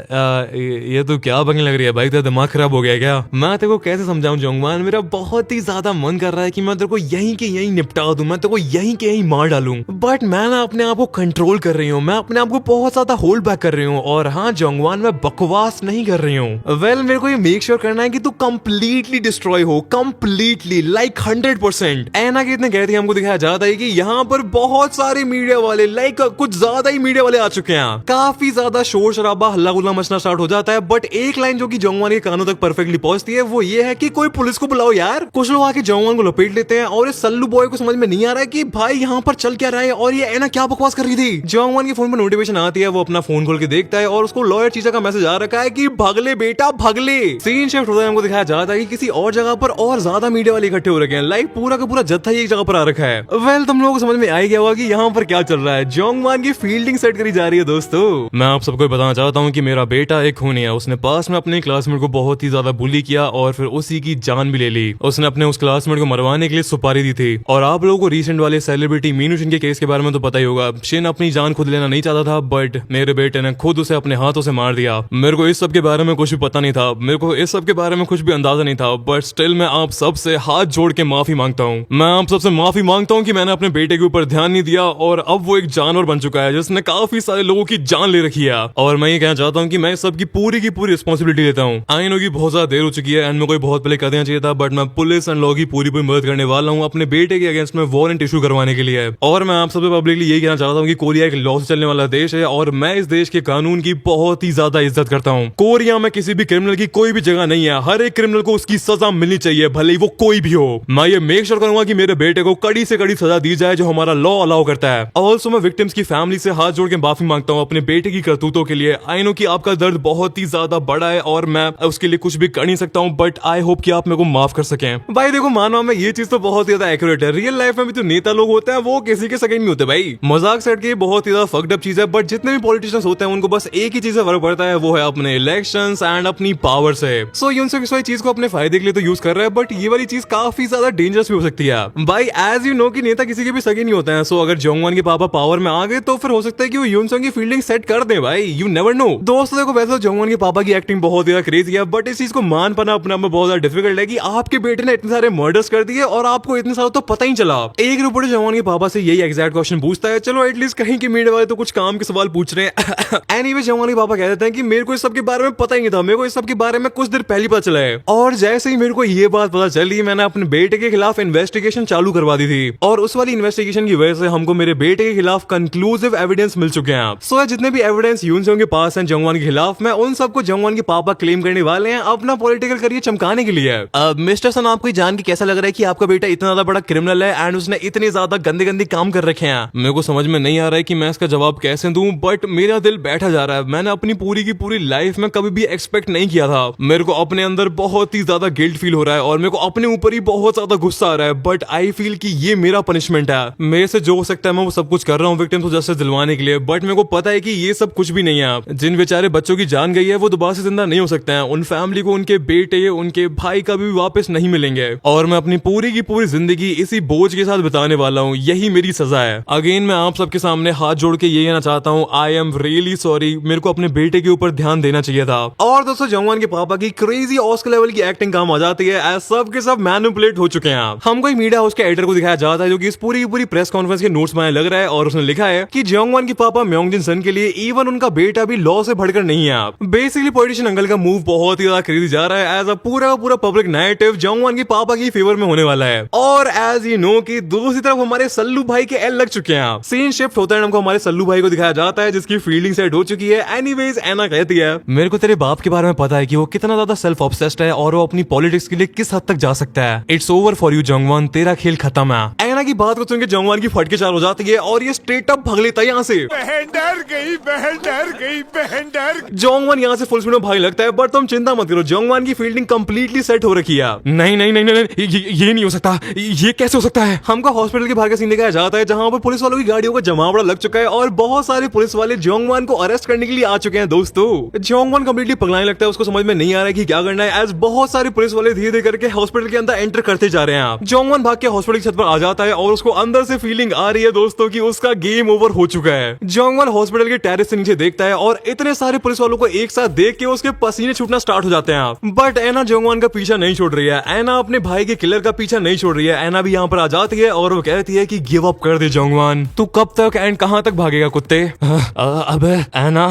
ये तो क्या बकने लग रही है भाई, तेरा दिमाग खराब हो गया क्या? मैं तेरे को कैसे समझाऊं जोंगमान, मेरा बहुत ही ज्यादा मन कर रहा है कि मैं तेरे को यहीं के यहीं निपटा दूं, मैं तेरे को यहीं के यहीं मार डालूं। बट मैं ना अपने आप को कंट्रोल कर रही हूँ, मैं अपने आप को बहुत ज्यादा होल्ड बैक कर रही हूँ। और हाँ जोंगमान, मैं बकवास नहीं कर रही हूँ। वेल मेरे को ये मेक श्योर करना है कि तू कंप्लीटली डिस्ट्रॉय हो, कंप्लीटली लाइक 100%। ऐना के इतने कहते हैं हमको दिखाया जाता है कि यहाँ पर बहुत सारे मीडिया वाले लाइक कुछ ज्यादा ही मीडिया वाले आ चुके हैं। काफी ज्यादा शोर शराबा हल्ला गुल्ला मचना स्टार्ट हो जाता है। बट एक लाइन जो कि जोंगमान के कानों तक परफेक्टली पहुंचती है वो ये है कि कोई पुलिस को बुलाओ यार। कुछ लोग आके जोंगमान को लपेट लेते हैं और इस सल्लू बॉय को समझ में नहीं आ रहा है कि भाई यहाँ पर चल क्या रहा है और ये ऐना क्या बकवास कर रही थी। जोंगमान के फोन पर नोटिफिकेशन आती है, वो अपना फोन खोल के देखता है और उसको लॉयर चीजा का मैसेज आ रखा है कि भगले बेटा भगले। सीन शिफ्ट होता है, हमको दिखाया जाता है कि किसी और जगह पर और ज्यादा मीडिया वाले इकट्ठे हो रखे हैं, लाइक पूरा का पूरा जत्था ही एक जगह पर आ रखा है। वेल तुम लोगों को समझ में आ गया होगा कि यहाँ पर क्या चल रहा है। जोंगमान की फील्डिंग सेट करी जा रही है दोस्तों। मैं आप सबको बताना चाहता हूँ कि मेरा बेटा एक खूनी है। उसने पास में अपने क्लासमेट को बहुत ही ज्यादा बुली किया और फिर उसी की जान भी ले ली। उसने अपने उस क्लासमेट को मरवाने के लिए सुपारी दी थी। और आप लोगों को रिसेंट वाले सेलिब्रिटी मीनू शिन के केस के बारे में तो पता ही होगा। शिन अपनी जान खुद लेना नहीं चाहता था, बट मेरे बेटे ने खुद उसे अपने हाथों से मार दिया। मेरे को इस सब के बारे में कुछ भी पता नहीं था, मेरे को इस सब के बारे में कुछ भी अंदाजा नहीं था, बट स्टिल मैं आप सबसे हाथ जोड़ के माफी मांगता हूँ। मैं आप सबसे माफी मांगता हूँ कि मैंने अपने बेटे के ऊपर ध्यान नहीं दिया और अब वो एक जानवर बन चुका है जिसने काफी सारे लोगों की जान ले रखी है। और मैं ये कहना चाहता हूँ कि मैं सबकी पूरी की पूरी रिस्पॉन्सिबिलिटी लेता हूँ। आई नो की बहुत ज्यादा देर हो चुकी है एंड मेरे को बहुत पहले कर देना चाहिए था, बट मैं पुलिस एंड लॉ की पूरी मदद करने वाला हूँ अपने बेटे के अगेंस्ट में वारंट इशू करवाने के लिए। और मैं आप सबसे पब्लिकली यही कहना चाहता हूँ कि कोरिया एक लॉ से चलने वाला देश है और मैं इस देश के कानून की बहुत ही ज्यादा इज्जत करता हूँ। कोरिया में किसी भी क्रिमिनल की कोई भी जगह नहीं है, हर एक क्रिमिनल को उसकी सजा मिलनी चाहिए, भले ही वो कोई भी हो। मैं ये मेक श्योर करूंगा कि मेरे बेटे को कड़ी से कड़ी सजा दी जाए जो हमारा लॉ अलाउ करता है। ऑल्सो मैं विक्टिम्स की फैमिली से हाथ जोड़ के माफी मांगता हूँ अपने बेटे की करतूतों के लिए। आई नो कि आपका दर्द बहुत ही ज्यादा बड़ा है और मैं उसके लिए कुछ भी कर नहीं सकता हूँ, बट आई होप कि आप मेरे को माफ कर सकें। भाई देखो मानो में ये चीज तो बहुत ज्यादा एक्यूरेट है। रियल लाइफ में भी तो नेता लोग होते हैं वो किसी के सगे नहीं होते भाई। मजाक सेट के बहुत ही ज्यादा फक्ड अप चीज है, बट जितने भी पॉलिटिशियंस होते हैं उनको बस एक ही चीज से फर्क पड़ता है, वो है अपने इलेक्शंस एंड अपनी पावर से। सो यूनसो किसी चीज को अपने फायदे के लिए तो यूज कर रहा है, बट ये वाली चीज काफी ज्यादा डेंजरस भी हो सकती है भाई। एज यू नो कि नेता किसी के भी सगे नहीं होते हैं। सो अगर जोंगवान के पापा पावर में आ गए तो फिर हो सकता है कि वो यूनसोंग की फील्डिंग सेट कर दे भाई। You never know. दोस्तों देखो वैसे तो जोंगवान के पापा की एक्टिंग बहुत ज्यादा क्रेजी है, बट इस चीज को मान पाना अपने आप में बहुत ज्यादा डिफिकल्ट है कि आपके बेटे ने इतने सारे मर्डर्स कर दिए और आपको इतने सालों तो पता ही चला। एक रिपोर्टर जोंगवान के पापा से यही एग्जैक्ट क्वेश्चन पूछता है। चलो एटलीस्ट कहीं की मीडिया वाले तो कुछ काम के सवाल पूछ रहे हैं। एनीवे जोंगवान के पापा कह देते हैं कि मेरे को इस सब के बारे में पता ही नहीं था, मेरे को इस सब के बारे में कुछ देर पहले पता चला है। और जैसे ही मेरे को ये बात पता चली मैंने अपने बेटे के खिलाफ इन्वेस्टिगेशन चालू करवा दी थी और उस वाली इन्वेस्टिगेशन की वजह से हमको मेरे बेटे के खिलाफ कंक्लूसिव एविडेंस मिल चुके हैं। सो जितने भी एविडेंस यूनसोंग के पास हैं जोंगवान के खिलाफ, मैं उन सबको जोंगवान के पापा क्लेम करने वाले हैं अपना पॉलिटिकल करियर चमकाने के लिए। मिस्टर सन आपको जान के कैसा लग रहा है कि आपका बेटा इतना ज्यादा बड़ा क्रिमिनल है एंड उसने इतने ज्यादा गंदे गंदे काम कर रखे हैं? मेरे को समझ में नहीं आ रहा है कि मैं इसका जवाब कैसे दूं, बट मेरा दिल बैठा जा रहा है। मैंने अपनी पूरी की पूरी लाइफ में कभी भी एक्सपेक्ट नहीं किया था। मेरे को अपने अंदर बहुत ही ज्यादा गिल्ट फील हो रहा है और मेरे को अपने ऊपर ही बहुत ज्यादा गुस्सा आ रहा है, बट आई फील कि ये मेरा पनिशमेंट है। मेरे से जो हो सकता है मैं वो सब कुछ कर रहा हूँ विक्टिम्स को जस्टिस दिलवाने के लिए, बट मेरे को पता है कि ये सब कुछ भी नहीं है। जिन बेचारे बच्चों की जान गई है वो दोबारा से जिंदा नहीं हो सकते हैं। उन फैमिली को उनके बेटे उनके भाई कभी भी वापस नहीं मिलेंगे और मैं अपनी पूरी की पूरी जिंदगी इसी बोझ के साथ बिताने वाला हूँ। यही मेरी सजा है। अगेन मैं आप सबके सामने हाथ जोड़ के ये कहना चाहता हूँ, आई एम रियली सॉरी। मेरे को अपने बेटे के ऊपर ध्यान देना चाहिए था। और दोस्तों जोंगवान के पापा की क्रेजी ऑस्कर लेवल की एक्टिंग काम आ जाती है। सब के सब मैनिपुलेट हो चुके हैं। हमको एक मीडिया हाउस के एडिटर को दिखाया जाता है जो कि इस पूरी पूरी प्रेस कॉन्फ्रेंस के नोट्स में लग रहा है और उसने लिखा है कि जोंगवान के पापा म्योंगजिन सन के लिए इवन उनका बेटा भी लॉ से बढ़कर नहीं है। बेसिकली पॉलिटिशियन अंकल का मूव बहुत ही ज्यादा क्रेजी जा रहा है। एज अ पूरा पब्लिक नैरेटिव जोंगवान के पापा की फेवर में होने वाला है। और एज यू नो कि दूसरी तरफ हमारे सल्लू भाई के एल लग चुके हैं। सीन शिफ्ट होता है, हमको हमारे सल्लू भाई को दिखाया जाता है जिसकी फील्डिंग सेट हो चुकी है। एनीवेज एना कहती है, मेरे को तेरे बाप के बारे में पता है कि वो कितना ज्यादा सेल्फ ऑब्सेस्ड है और वो अपनी पॉलिटिक्स के लिए किस हद तक जा सकता है। इट्स ओवर फॉर यू जोंगवान, तेरा खेल खत्म है। एना की बात को सुन के जोंगवान की फटके चाल हो जाती है और ये स्ट्रेट अप भाग लेता है यहाँ से। बहन डर गई, बहन डर गई, बहन डर। जोंगवान यहाँ से फुल स्पीड में भाग लगता है, बट तुम चिंता मत करो, जोंगवान की फील्डिंग कंप्लीटली सेट हो रखी है। नहीं नहीं नहीं नहीं, ये नहीं हो सकता, ये कैसे हो सकता है? हमको हॉस्पिटल के बाहर का सीन दिखाया जाता है जहाँ पर पुलिस वालों की गाड़ियों का जमावड़ा लग चुका है और बहुत सारे पुलिस वाले जोंगवान को अरेस्ट करने के लिए आ चुके हैं। दोस्तों जोंगवान कंप्लीटली पगलाने लगता है, उसको समझ में नहीं आ रहा है कि क्या करना है। एज बहुत सारे पुलिस वाले धीरे धीरे करके हॉस्पिटल के अंदर एंटर करते जा रहे हैं। जोंगवान भाग के हॉस्पिटल की छत पर आ जाता है और उसको अंदर से फीलिंग आ रही है दोस्तों कि उसका गेम ओवर हो चुका है। जोंगवान हॉस्पिटल के टेरेस से नीचे देखता है और इतने सारे पुलिस वालों को एक साथ देख के उसके पसीने छूटना स्टार्ट हो जाते हैं। बट एना जोंगवान का पीछा नहीं छोड़ रही है। एना अपने भाई के किलर का पीछा नहीं छोड़ रही है। एना भी यहाँ पर आ जाती है और वो कहती है कि गिव अप कर दे जोंगवान, तू कब तक एंड कहां तक भागेगा कुत्ते? अबे एना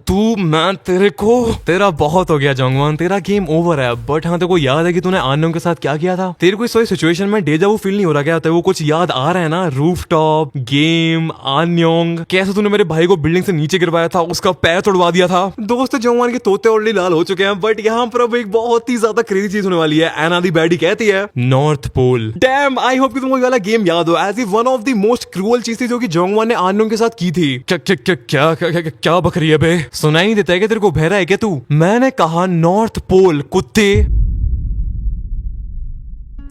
तू, मैं तेरा बहुत हो गया जोंगवान, तेरा गेम ओवर है। बट हाँ तेरे को याद है कि तूने आन्योंग के साथ क्या किया था? तेरे को इस सिचुएशन में डेजा वू फील नहीं हो रहा क्या? तेरे को कुछ याद आ रहा है ना? रूफटॉप गेम, आन्योंग, कैसे तूने मेरे भाई को बिल्डिंग से नीचे गिरवाया था, उसका पैर तोड़वा दिया था। दोस्त जोंगवान के तोते ऑलरेडी लाल हो चुके हैं, बट यहाँ पर अब एक बहुत ही ज्यादा क्रेजी चीज होने वाली है। एना दी बैडी कहती है North Pole. Damn, I hope कि तुमको ये वाला गेम याद हो। As one of the most cruel चीज थी जो कि जोंगवान ने आन्योंग के साथ की थी। क्या बकरी है बे? सुनाई नहीं देता है क्या तेरे को? बहरा है क्या तू? मैंने कहा नॉर्थ पोल कुत्ते।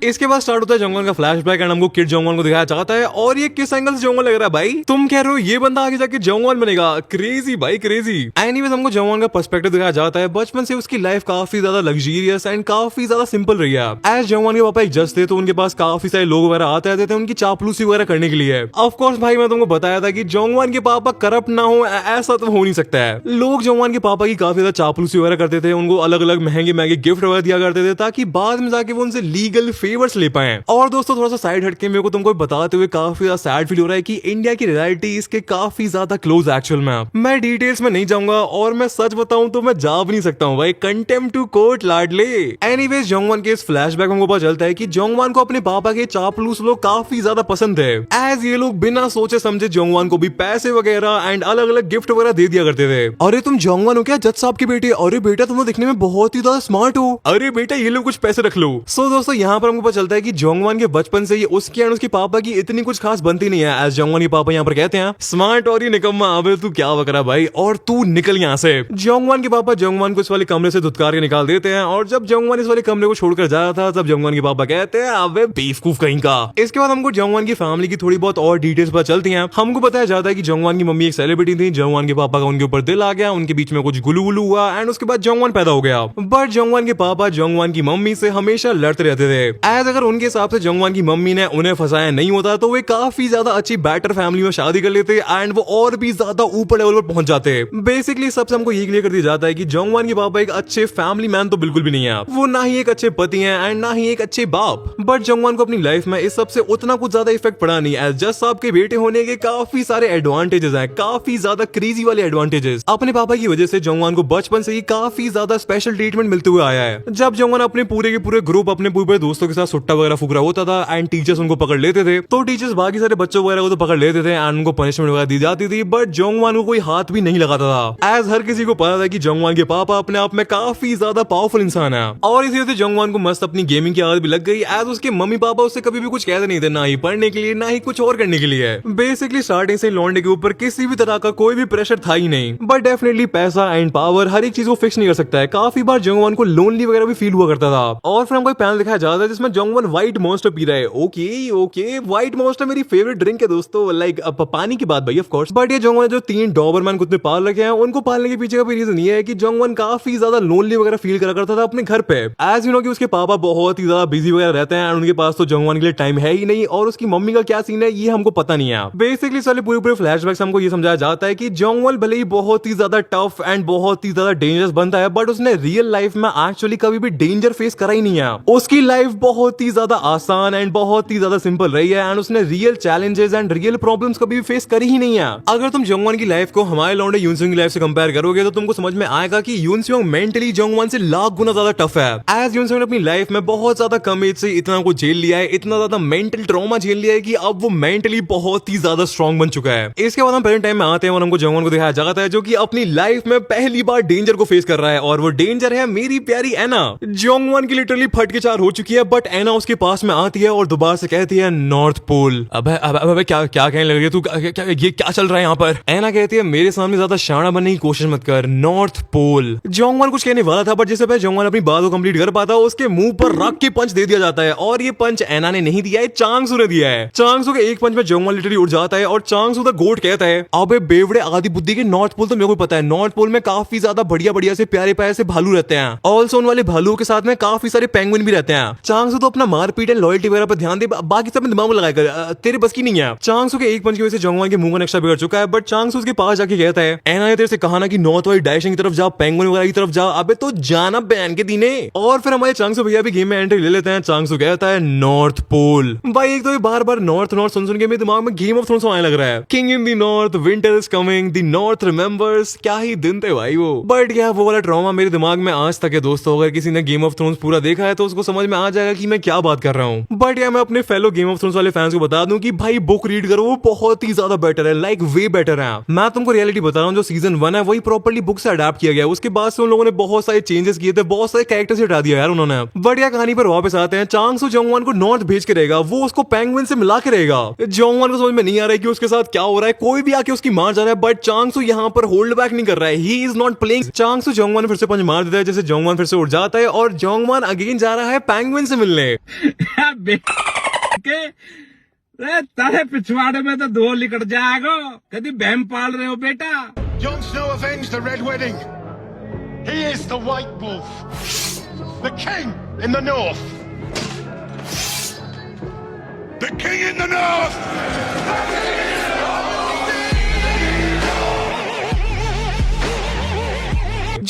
इसके बाद स्टार्ट होता है जोंगवान का फ्लैशबैक एंड हमको किड जोंगवान को दिखाया जाता है। और ये किस एंगल से जोंगवान लग रहा है भाई? तुम कह रहे हो ये बंदा आगे जाके जोंगवान बनेगा? क्रेजी भाई क्रेजी। एनीवेज हमको जोंगवान का पर्सपेक्टिव दिखाया जाता है। बचपन से उसकी लाइफ काफी ज्यादा लग्जरियस एंड काफी ज्यादा सिंपल रही है। एज जोंगवान के पापा एक जज थे तो उनके पास काफी सारे लोग वगैरह आते रहते थे उनकी चापलूसी वगैरह करने के लिए। ऑफ कोर्स भाई मैं तुमको बताया था कि जोंगवान के पापा करप्ट ना हो, ऐसा तो हो नहीं सकता है। लोग जोंगवान के पापा की काफी ज्यादा चापलूसी वगैरह करते थे, उनको अलग अलग महंगे महंगे गिफ्ट वगैरह दिया करते थे ताकि बाद में जाके वो उनसे लीगल फेवर्स ले पाए। और दोस्तों थोड़ा सा साइड हटके मेरे को तुमको बताते हुए काफी ज्यादा सैड फील हो रहा है कि इंडिया की रियलिटी इसके काफी ज्यादा क्लोज एक्चुअल में। मैं डिटेल्स में नहीं जाऊंगा और मैं सच बताऊं तो मैं जा भी नहीं सकता हूँ भाई, कंटेम्प्ट टू कोर्ट लाडले। एनीवेज जोंगवान के इस फ्लैशबैक में हमको पता चलता है कि जोंगवान को अपने पापा के चापलूस लोग काफी ज्यादा पसंद है, एज ये लोग बिना सोचे समझे जोंगवान को भी पैसे वगैरह एंड अलग अलग गिफ्ट वगैरह दे दिया करते थे। अरे तुम जोंगवान हो क्या, जज साहब के बेटे? अरे बेटा तुम दिखने में बहुत ही ज्यादा स्मार्ट हो। अरे बेटा ये लोग कुछ पैसे रख लो। सो दोस्तों यहाँ पर हमको पता चलता है कि जोंगवान के बचपन से ही उसकी और उसके पापा की इतनी कुछ खास बनती नहीं है। एज जोंगवान के पापा यहाँ पर कहते हैं स्मार्ट और ये निकम्मा। अबे तू क्या बकरा भाई, और तू निकल यहाँ से। जोंगवान के पापा जोंगवान को इस वाले कमरे से धुतकार के निकाल देते हैं और जब जोंगवान इस वाले कमरे को छोड़कर जा रहा था तब जोंगवान के पापा कहते हैं अबे बेवकूफ कहीं का। इसके बाद हमको जोंगवान की फैमिली की थोड़ी बहुत और डिटेल्स पता चलती हैं। हमको बताया जाता है कि जोंगवान की मम्मी एक सेलिब्रिटी थी, जोंगवान के पापा का उनके ऊपर दिल आ गया, उनके बीच में कुछ गुलू गुलू हुआ एंड उसके बाद जोंगवान पैदा हो गया। बट जोंगवान के पापा जोंगवान की मम्मी से हमेशा लड़ते रहते थे। एज अगर उनके हिसाब से जोंगवान की मम्मी ने उन्हें फंसाया नहीं होता तो वे काफी ज्यादा अच्छी बेटर फैमिली में शादी कर लेते एंड वो और भी ज्यादा ऊपर लेवल पर पहुंच जाते। बेसिकली सबसे हमको ये क्लियर कर दिया जाता है कि जोंगवान के पापा एक अच्छे फैमिली मैन तो बिल्कुल भी नहीं है, वो ना ही एक अच्छे पति हैं एंड ना ही एक अच्छे बाप। बट जोंगवान को अपनी लाइफ में इस सबसे उतना कुछ ज्यादा इफेक्ट पड़ा नहीं। एज जज साहब के बेटे होने के काफी सारे एडवांटेजेस हैं, काफी ज्यादा क्रेजी वाले एडवांटेजेस। अपने पापा की वजह से जोंगवान को बचपन से ही काफी ज्यादा स्पेशल ट्रीटमेंट मिलते हुए आया है। जब जोंगवान अपने पूरे के पूरे ग्रुप अपने पूरे दोस्तों के साथ सुट्टा वगैरह फूक रहा होता था एंड टीचर्स उनको पकड़ लेते थे तो टीचर्स बाकी सारे बच्चों वगैरह को तो पकड़ लेते थे एंड उनको पनिशमेंट वगैरह दी जाती थी, बट जोंगवान को कोई हाथ भी नहीं लगाता था। एज हर किसी को पता था कि जोंगवान के पापा अपने आप में काफी ज्यादा पावरफुल इंसान है और इसी वजह से जोंगवान को मस्त अपनी गेमिंग की आदत भी लग गई। एज उसके मम्मी पापा उससे कभी भी कुछ कहते नहीं थे, ना ही पढ़ने के लिए ना ही कुछ और करने के लिए। बेसिकली स्टार्टिंग से लौंडे के ऊपर किसी भी तरह का कोई भी प्रेशर था ही नहीं। बट डेफिनेटली पैसा एंड पावर हर एक चीज को फिक्स नहीं कर सकता है। काफी बार जोंगवान को लोनली वगैरह भी फील हुआ करता था और फिर हमको पैनल दिखाया जाता है जिसमें जोंगवान व्हाइट मॉन्स्टर पी रहा है। ओके व्हाइट मॉन्स्टर मेरी फेवरेट ड्रिंक है दोस्तों, लाइक पानी की बात भाई ऑफ कोर्स। बट ये जोंगवान जो 3 डॉबरमैन कुत्ते पाल रखे हैं उनको पालने के पीछे का भी रीजन ये है कि जोंगवान काफी ज्यादा लोनली वगैरह फील करा करता था अपने घर पे। एज यू नो कि उसके पापा बहुत ही ज्यादा बिजी वगैरह रहते हैं एंड उनके पास तो जोंगवान के लिए टाइम है ही नहीं और उसकी मम्मी का क्या सीन है ये हमको पता नहीं है। बेसिकली साले पूरे फ्लैशबैक से हमको ये समझाया जाता है कि जोंगवान भले ही बहुत ही ज्यादा टफ एंड बहुत ही ज्यादा डेंजरस बनता है बट उसने रियल लाइफ में एक्चुअली कभी भी डेंजर फेस करा ही नहीं है। उसकी लाइफ बहुत ही ज्यादा आसान एंड बहुत ही ज्यादा सिंपल रही है एंड उसने real challenges and real problems कभी भी फेस करी ही नहीं है। अगर तुम जोंगवान की लाइफ को हमारे लौंडे यूनसियोंग की लाइफ से कंपेयर करोगे तो तुमको समझ में आएगा कि यूनसियोंग मेंटली जोंगवान से लाख गुना ज्यादा टफ है। एज यूनसियोंग ने अपनी लाइफ में बहुत ज्यादा कम एज से इतना कुछ झेल लिया है, इतना ज्यादा मेंटल ट्रॉमा झेल लिया है कि अब वो मेंटली बहुत ही ज्यादा स्ट्रॉन्ग बन चुका है। इसके बाद हम प्रेजेंट टाइम में आते हैं और हमको जोंगवान को दिखाया जाता है जो कि अपनी लाइफ में पहली बार डेंजर को फेस कर रहा है और वो डेंजर है मेरी प्यारी एना। जोंगवान की लिटरली फटके 4 हो चुकी है बट एना उसके पास में आती है और दोबारा से कहती है नॉर्थ पोल। अबे क्या कहने लग रही है तू, ये क्या चल रहा है यहाँ पर? एना कहती है मेरे सामने ज्यादा शाना बनने की कोशिश मत कर, नॉर्थ पोल। जोंगवान कुछ कहने वाला था बट जिससे पहले जोंगवान अपनी बात को कंप्लीट कर पाता उसके मुंह पर रख के पंच दे दिया जाता है और ये पंच एना ने नहीं दिया है, चांगसू ने दिया है। चांगसू के एक पंच में जोंगवान लिटरली उड़ जाता है और चांगसू द गोट कहता है अबे बेवड़े आदि बुद्धि के, नॉर्थ पोल तो मेरे को पता है, नॉर्थ पोल में काफी ज्यादा बढ़िया से प्यारे प्यारे से भालू रहते हैं। ऑल्सो उन वाले भालुओं के साथ में काफी सारे पेंगुइन भी रहते हैं। चांगसू तो अपना मारपीट एंड लॉयल्टी वगैरह पर ध्यान दे, बाकी सब दिमाग में लगाकर तेरे बस की नहीं है। चांगसू के एक पंच की वजह से जोंगवान के मुंह का नक्शा बिगड़ चुका है बट चांगसू उसके पास जाके कहता है एना ने तेरे से कहा ना कि नॉर्थ वाली डायरेक्शन की तरफ जा, पेंगुइन वगैरह की तरफ जा, अबे तो जाना बैन के दीने। और फिर हमारे चांगसू भैया भी गेम में एंट्री ले लेते हैं। चांगसू कहता है नॉर्थ पोल। भाई एक तो ये बार नॉर्थ सुन के मेरे दिमाग में गेम ऑफ थ्रोन्स आने लग रहा है। King in the north, winter is coming, the north remembers, क्या ही दिन थे भाई वो। बट क्या वो वाला ट्रॉमा मेरे दिमाग में आज तक है दोस्तों। अगर किसी ने गेम ऑफ थ्रोन्स पूरा देखा है तो उसको समझ में आ जाएगा कि मैं क्या बात कर रहा हूँ। बट यार मैं अपने फेलो गेम ऑफ थ्रोन्स वाले फैंस को बता दूं कि भाई बुक रीड करो, वो बहुत ही ज्यादा बेटर है, लाइक वे बेटर है। मैं तुमको रियलिटी बता रहा हूँ, जो सीजन 1 है वही प्रॉपर्ली बुक से अडैप्ट किया गया। उसके बाद से उन लोगों ने बहुत सारे चेंजेस किए थे, बहुत सारे कैरेक्टर्स हटा दिया यार उन्होंने। बट यार कहानी पर वापस आते हैं। चांगसू जोंगवान को नॉर्थ भेज के रहेगा, वो उसको पेंगुइन से मिला के रहेगा। जोंगवान को समझ में नहीं आ रहा है कि उसके साथ क्या हो रहा है, कोई भी आके उसकी मार जा रहा है बट चांगसू यहाँ पर होल्ड बैक नहीं कर रहा है, ही इज नॉट प्लेइंग। चांगसू जोंगवान फिर से पंच मार देता है, जैसे जोंगवान फिर से उड़ जाता है और जोंगवान अगेन जा रहा है पेंगुइन से मिलने। तारे पिछवाड़े में तो धो लिकट जाएगा, कभी बहम पाल रहे हो बेटा। Jon Snow avenged the Red Wedding. He is the White Wolf, the king in the north. The king in the north.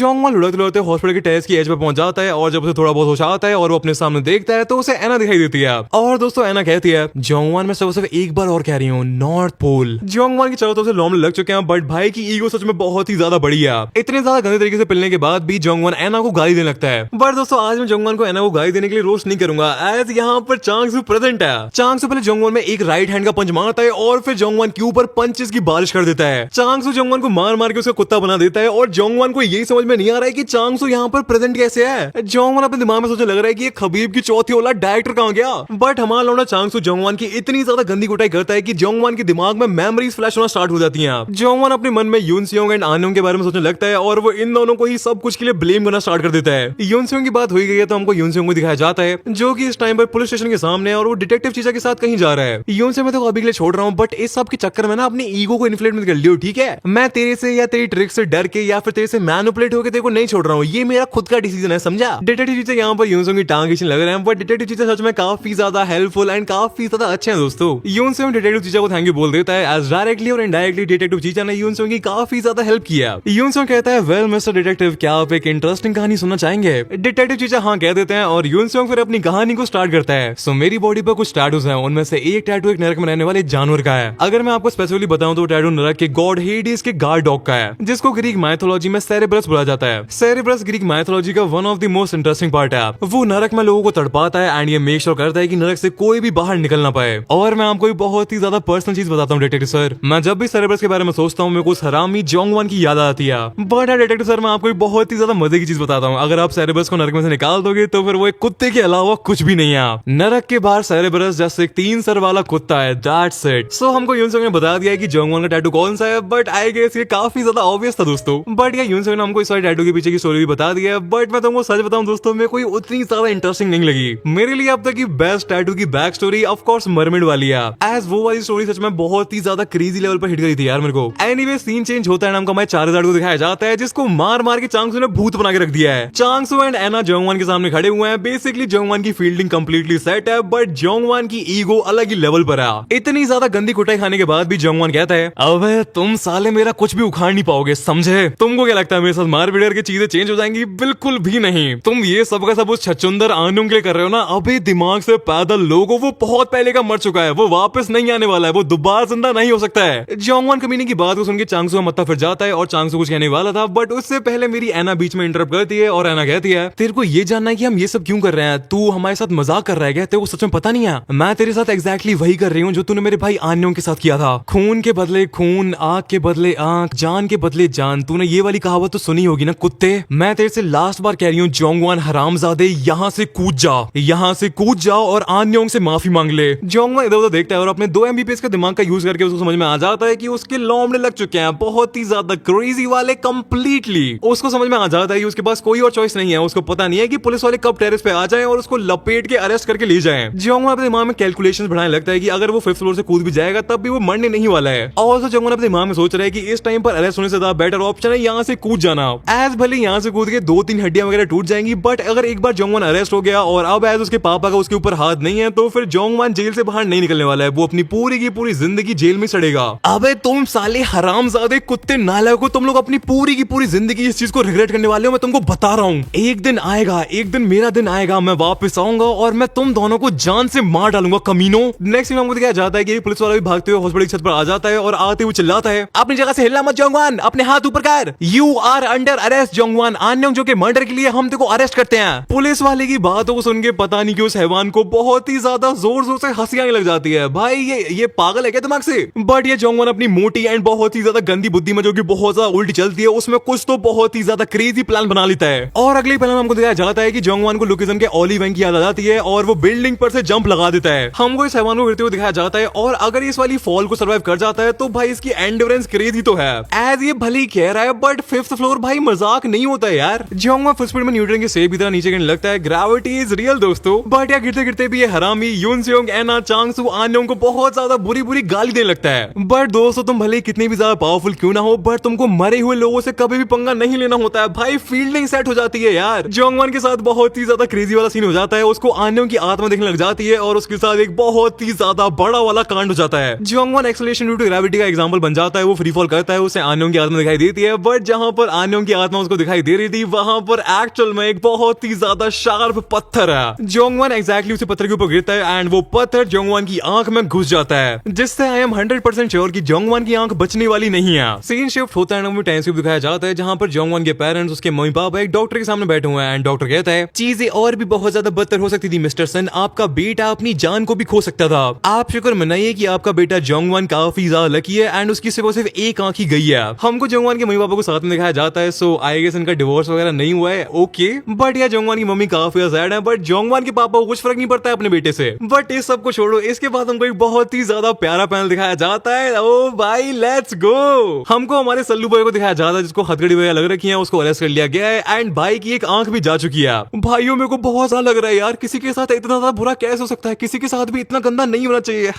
जोंगवान लुढ़कते लुढ़कते हॉस्पिटल के टेरेस की एज पे पहुंच जाता है और जब उसे थोड़ा बहुत होश आता है और वो अपने सामने देखता है तो उसे एना दिखाई देती है। और दोस्तों एना कहती है, जोंगवान मैं सिर्फ एक बार और कह रही हूँ, नॉर्थ पोल। जोंगवान की चारों तरफ से लॉम्ब लग चुके हैं, बट भाई की ईगो सच में बहुत ही ज्यादा बड़ी है। इतने ज्यादा गंदे तरीके से पिलने के बाद भी जोंगवान एना को गाली देने लगता है। बट दोस्तों आज मैं जोंगवान को एना को गाली देने के लिए रोस्ट नहीं करूंगा, एज यहाँ पर चांगसू प्रेजेंट है। चांगसू पहले जोंगवान में एक राइट हैंड का पंच मारता है और फिर जोंगवान के ऊपर पंचेस की बारिश कर देता है। चांगसू जोंगवान को मार मार के उसका कुत्ता बना देता है और जोंगवान को यही समझ में नहीं आ रहा है कि चांगसू यहाँ पर प्रेजेंट कैसे है। जोंगवान अपने दिमाग में सोचने लग रहा है कि ये खबीब की चौथी औलाद डायरेक्टर कहाँ गया। बट हमारा लौंडा चांगसू जोंगवान की इतनी ज्यादा गंदी कुटाई करता है कि जोंगवान के दिमाग में मेमोरीज फ्लैश होना स्टार्ट हो जाती हैं। जोंगवान अपने मन में यूनसियोंग एंड आनयोंग के बारे में सोचने लगता है और वो इन दोनों को ही सब कुछ के लिए ब्लेम करना स्टार्ट कर देता है। यूनसियोंग की बात हुई गई है तो हमको यूनसियोंग को दिखाया जाता है जो कि इस टाइम पर पुलिस स्टेशन के सामने और वो डिटेक्टिव चीचा के साथ कहीं जा रहा है। यूनसियोंग मैं तो अभी के लिए छोड़ रहा हूँ, बट इस सब के चक्कर में ना अपनी ईगो को इन्फ्लेट मत कर लियो, ठीक है। मैं तेरे से या तेरी ट्रिक से डर के या फिर तेरे से मैनिपुलेट होकर तेरे को नहीं छोड़ रहा हूँ, ये मेरा खुद का डिसीजन है, समझा। डिटेक्टिव चीचा यहाँ पर यूनसियोंग की टांग खींचने लग रहे हैं, बट डिटेक्टिव चीचा सच में काफी ज्यादा हेल्पफुल एंड काफी ज्यादा अच्छे हैं दोस्तों। यूनसियोंग डिटेक्टिव चीचा को थैंक यू बोल देता है, एज डायरेक्टली और इनडायरेक्टली डिटेक्टिव चीचा ने यूनसियोंग की काफी ज्यादा हेल्प किया। यूनसियोंग कहता है, वेल मिस्टर डिटेक्टिव, क्या आप एक इंटरेस्टिंग कहानी सुनना चाहेंगे। डिटेक्टिव चीचा हाँ कह देते हैं और यूनसियोंग फिर अपनी कहानी को स्टार्ट करता है। सो मेरी बॉडी पर कुछ टैटूज हैं, उनमें से एक टैटू एक नरक में रहने वाले जानवर का है। अगर मैं आपको स्पेसिफिकली बताऊं तो टैटू नरक के गॉड हेडिस के गार्ड डॉग का है, जिसको ग्रीक माइथोलॉजी में सेरेब्रस बोला जाता है। सेरेब्रस ग्रीक माइथोलॉजी का one of the most interesting part है। वो नरक में लोगों को तड़पाता है एंड ये मेक श्योर करता है कि नरक से कोई भी बाहर निकल ना पाए। और मैं आपको बहुत ही ज्यादा पर्सनल चीज बताता हूँ डिटेक्टिव सर, मैं जब भी सेरेब्रस के बारे में सोचता हूँ मेरे को उस हरामी जोंगवान की याद आती है। बट डिटेक्टिव सर मैं आपको बहुत ही ज्यादा मजे की चीज बताता हूँ, अगर आप सेरेब्रस को नरक में से निकाल दोगे तो फिर वो एक कुत्ते के अलावा कुछ भी नहीं है। नरक के बाहर सेरेब्रस जैसे एक 3 सर वाला कुत्ता है, दैट्स इट। सो हमको यूनसियोंग ने बता दिया है कि जोंगवान का टैटू कौन सा है, बट आई गेस ये काफी ज्यादा ऑब्वियस था दोस्तों। बट ये यूनसियोंग ने हमको इस वाले टैटू के पीछे की स्टोरी भी बता दी है, बट मैं तुमको सच बताऊं दोस्तों मेरे कोई उतनी ज्यादा इंटरेस्टिंग नहीं लगी। मेरे लिए अब तक की बेस्ट टैटू की back story of course mermaid वाली है, एज वो वाली स्टोरी सच में बहुत ही ज्यादा क्रेजी लेवल पर हिट करी थी यार मेरे को। एनीवे सीन चेंज होता है, नाम का मैं 4000 को दिखाया जाता है जिसको मार मार के चांगसू ने भूत बना के रख दिया है। चांगसू एंड एना जोंगवान के सामने खड़े हुए हैं। बेसिकली जोंगवान की फील्डिंग कंप्लीटली सेट है, बट जोंगवान की ईगो अलग ही लेवल पर है। इतनी ज्यादा गंदी कुटाई खाने के बाद भी जोंगवान कहता है, अबे तुम साले मेरा कुछ भी उखाड़ नहीं पाओगे, समझे। तुमको क्या लगता है मेरे साथ मार पीट करके चीजें चेंज हो जाएंगी? बिल्कुल भी नहीं। तुम ये सब का सब उस छचुंदर आनयोंग के लिए कर रहे हो ना, अभी दिमाग से पैदल लोगों, वो बहुत पहले का मर चुका है, वो वापस नहीं आने वाला है, वो दोबारा जिंदा नहीं हो सकता है। जोंगवान कमीने की बात को सुन के चांगसू का मत्था फिर जाता है और चांगसू कुछ कहने वाला था, बट उससे पहले मेरी एना बीच में इंटरप्ट करती है और एना कहती है, तेरे को ये जानना है कि हम ये सब क्यों कर रहे हैं? तू हमारे साथ मजाक कर रहा है क्या? तेरे को सच में पता नहीं है? मैं तेरे साथ एग्जैक्टली वही कर रही हूँ जो तूने मेरे भाई आनयोंग के साथ किया था। खून के बदले खून, आंख के बदले आंख, जान के बदले जान। तूने ये वाली कहावत तो सुनी होगी ना कुत्ते। मैं तेरे से लास्ट बार कह रही हूँ जोंगवान हरामजादे, यहाँ से कूद जा, यहाँ से कूद जाओ और आनयोंग से माफी मांग ले। जोंगवान इधर उधर देखता है और अपने 2 MBPS का दिमाग का यूज करके उसको समझ में आ जाता है कि उसके लौंडे लग चुके हैं, बहुत ही ज्यादा क्रेजी वाले, कंप्लीटली। उसको समझ में आ जाता है कि उसके पास कोई और चॉइस नहीं है। उसको पता नहीं है कि पुलिस वाले कब टेरेस पे आ जाएं और उसको लपेट के अरेस्ट करके ले जाएं। जोंगवान अपने दिमाग में कैलकुलेशंस बढ़ाने लगता है कि अगर वो 5th फ्लोर से कूद भी जाएगा तब भी वो मरने नहीं वाला है। और जोंगवान अपने दिमाग में सोच रहा है कि इस टाइम पर अरेस्ट होने से ज्यादा बेटर ऑप्शन है यहाँ से कूद जाना। एज भले यहाँ से कूद के 2-3 हड्डियां वगैरह टूट जाएंगी, बट अगर एक बार जोंगवान अरेस्ट हो गया और अब एज उसके पापा का उसके ऊपर हाथ नहीं है तो फिर जोंगवान जेल से बाहर नहीं निकलने वाला है। वो अपनी पूरी की पूरी जिंदगी जेल में सड़ेगा। अबे तुम साले हरामजादे कुत्ते नालायक हो, तुम लोग अपनी पूरी की पूरी जिंदगी इस चीज को रिग्रेट करने वाले हो। मैं तुमको बता रहा हूँ, एक दिन आएगा, एक दिन मेरा दिन आएगा, मैं वापस आऊंगा और मैं तुम दोनों को जान से मार डालूंगा कमीनो। नेक्स्ट हमको दिखाया जाता है कि पुलिस वाला भी भागते हुए हॉस्पिटल की छत पर आ जाता है और आते हुए चिल्लाता है, अपनी जगह से हिलना मत जोंगवान, अपने हाथ ऊपर कर, यू आर अंडर अरेस्ट जोंगवान, आनयोंग जो के मर्डर के लिए हम तेको अरेस्ट करते हैं। पुलिस वाले की बातों को सुन के पता नहीं क्यों उस हैवान को बहुत ही ज्यादा जोर जोर से हंसी आने लग जाती है। भाई ये पागल है क्या दिमाग से? बट ये जोंगवान अपनी मोटी एंड बहुत ही ज्यादा गंदी बुद्धि में जो कि बहुत ज्यादा उल्टी चलती है, उसमें कुछ तो बहुत ही ज्यादा क्रेजी प्लान बना लेता है। और अगले पहले हमको दिखाया जाता है कि जोंगवान को लुकिज्म के ओली वैंग की याद आ जाती है और वो बिल्डिंग पर से जंप लगा देता है। हमको इस हैवान को गिरते हुए दिखाया जाता है और अगर इस वाली फॉल को सर्वाइव कर जाता है तो भाई इसकी एंड्योरेंस क्रेजी तो है। एज ये भले ही कह रहा है, बट 5th फ्लोर भाई मजाक नहीं होता है यार। जोंगवान फर्स्ट स्पीड में न्यूटन के सेब की तरह नीचे गिरने लगता है। ग्रेविटी इज रियल दोस्तों। बट यार गिरते गिरते भी ये हरामी यूनसियोंग, एना, चांगसू, आनयोंग को बहुत ज्यादा बुरी बुरी गाली देने लगता है। बट दोस्तों तुम भले कितनी भी ज्यादा पावरफुल क्यों ना हो, बट तुमको मरे हुए लोगों से कभी भी पंगा नहीं लेना होता है भाई। फील्डिंग सेट हो जाती है यार। जोंगवान के साथ बहुत ही ज्यादा क्रेजी वाला सीन हो जाता है। उसको आनयोंग की आत्मा देखने लग जाती है और उसके साथ एक बहुत ही ज्यादा बड़ा वाला कांड हो जाता है। जोंगवान एक्सेलरेशन ड्यू टू ग्रेविटी का एग्जांपल बन जाता है। वो फ्री फॉल करता है, उसे आनयोंग की आत्मा दिखाई देती है। बट जहां पर आनयोंग की आत्मा उसको दिखाई दे रही थी वहां पर एक्चुअल में एक बहुत ही ज्यादा शार्प पत्थर है। जोंगवान एग्जैक्टली उसी पत्थर के ऊपर गिरता है एंड वो पत्थर जोंगवान की आंख में घुस जाता है, जिससे आई एम 100% श्योर कि जोंगवान की आंख बचने वाली नहीं है। सीन शिफ्ट होता है ना, टाइम स्किप दिखाया जाता है जहां पर जोंगवान के पेरेंट्स, उसके मम्मी पापा एक डॉक्टर के सामने बैठे हुए हैं एंड डॉक्टर कहता है चीजें और भी बहुत ज्यादा बदतर हो सकती थी मिस्टर सन, आपका बेटा अपनी जान को भी खो सकता था। आप शुक्र मनाइए कि आपका बेटा जोंगवान काफी ज्यादा लकी है एंड उसकी सिर्फ एक आंख ही गई है। हमको जोंगवान के मम्मी पापा को साथ में दिखाया जाता है, सो आई गेस इनका डिवोर्स वगैरह नहीं हुआ है, ओके। बट यार जोंगवान की मम्मी काफी सैड है, बट जोंगवान के पापा को कुछ फर्क नहीं पड़ता है अपने बेटे से। बट इस सब को छोड़ो, इसके बाद हमको एक बहुत ही ज्यादा प्यारा पैनल दिखाया जाता है। ओ भाई लेट्स गो। हमको हमारे सल्लू बॉय को दिखाया जाता है जिसको हथकड़ी वगैरह लग रखी है, उसको अरेस्ट कर लिया गया है एंड भाई की एक आंख भी जा चुकी है। भाइयों मेरे को बहुत ज्यादा लग रहा है यार, किसी के साथ इतना ज्यादा बुरा कैसे हो सकता है, किसी के साथ भी इतना गंदा नहीं होना चाहिए।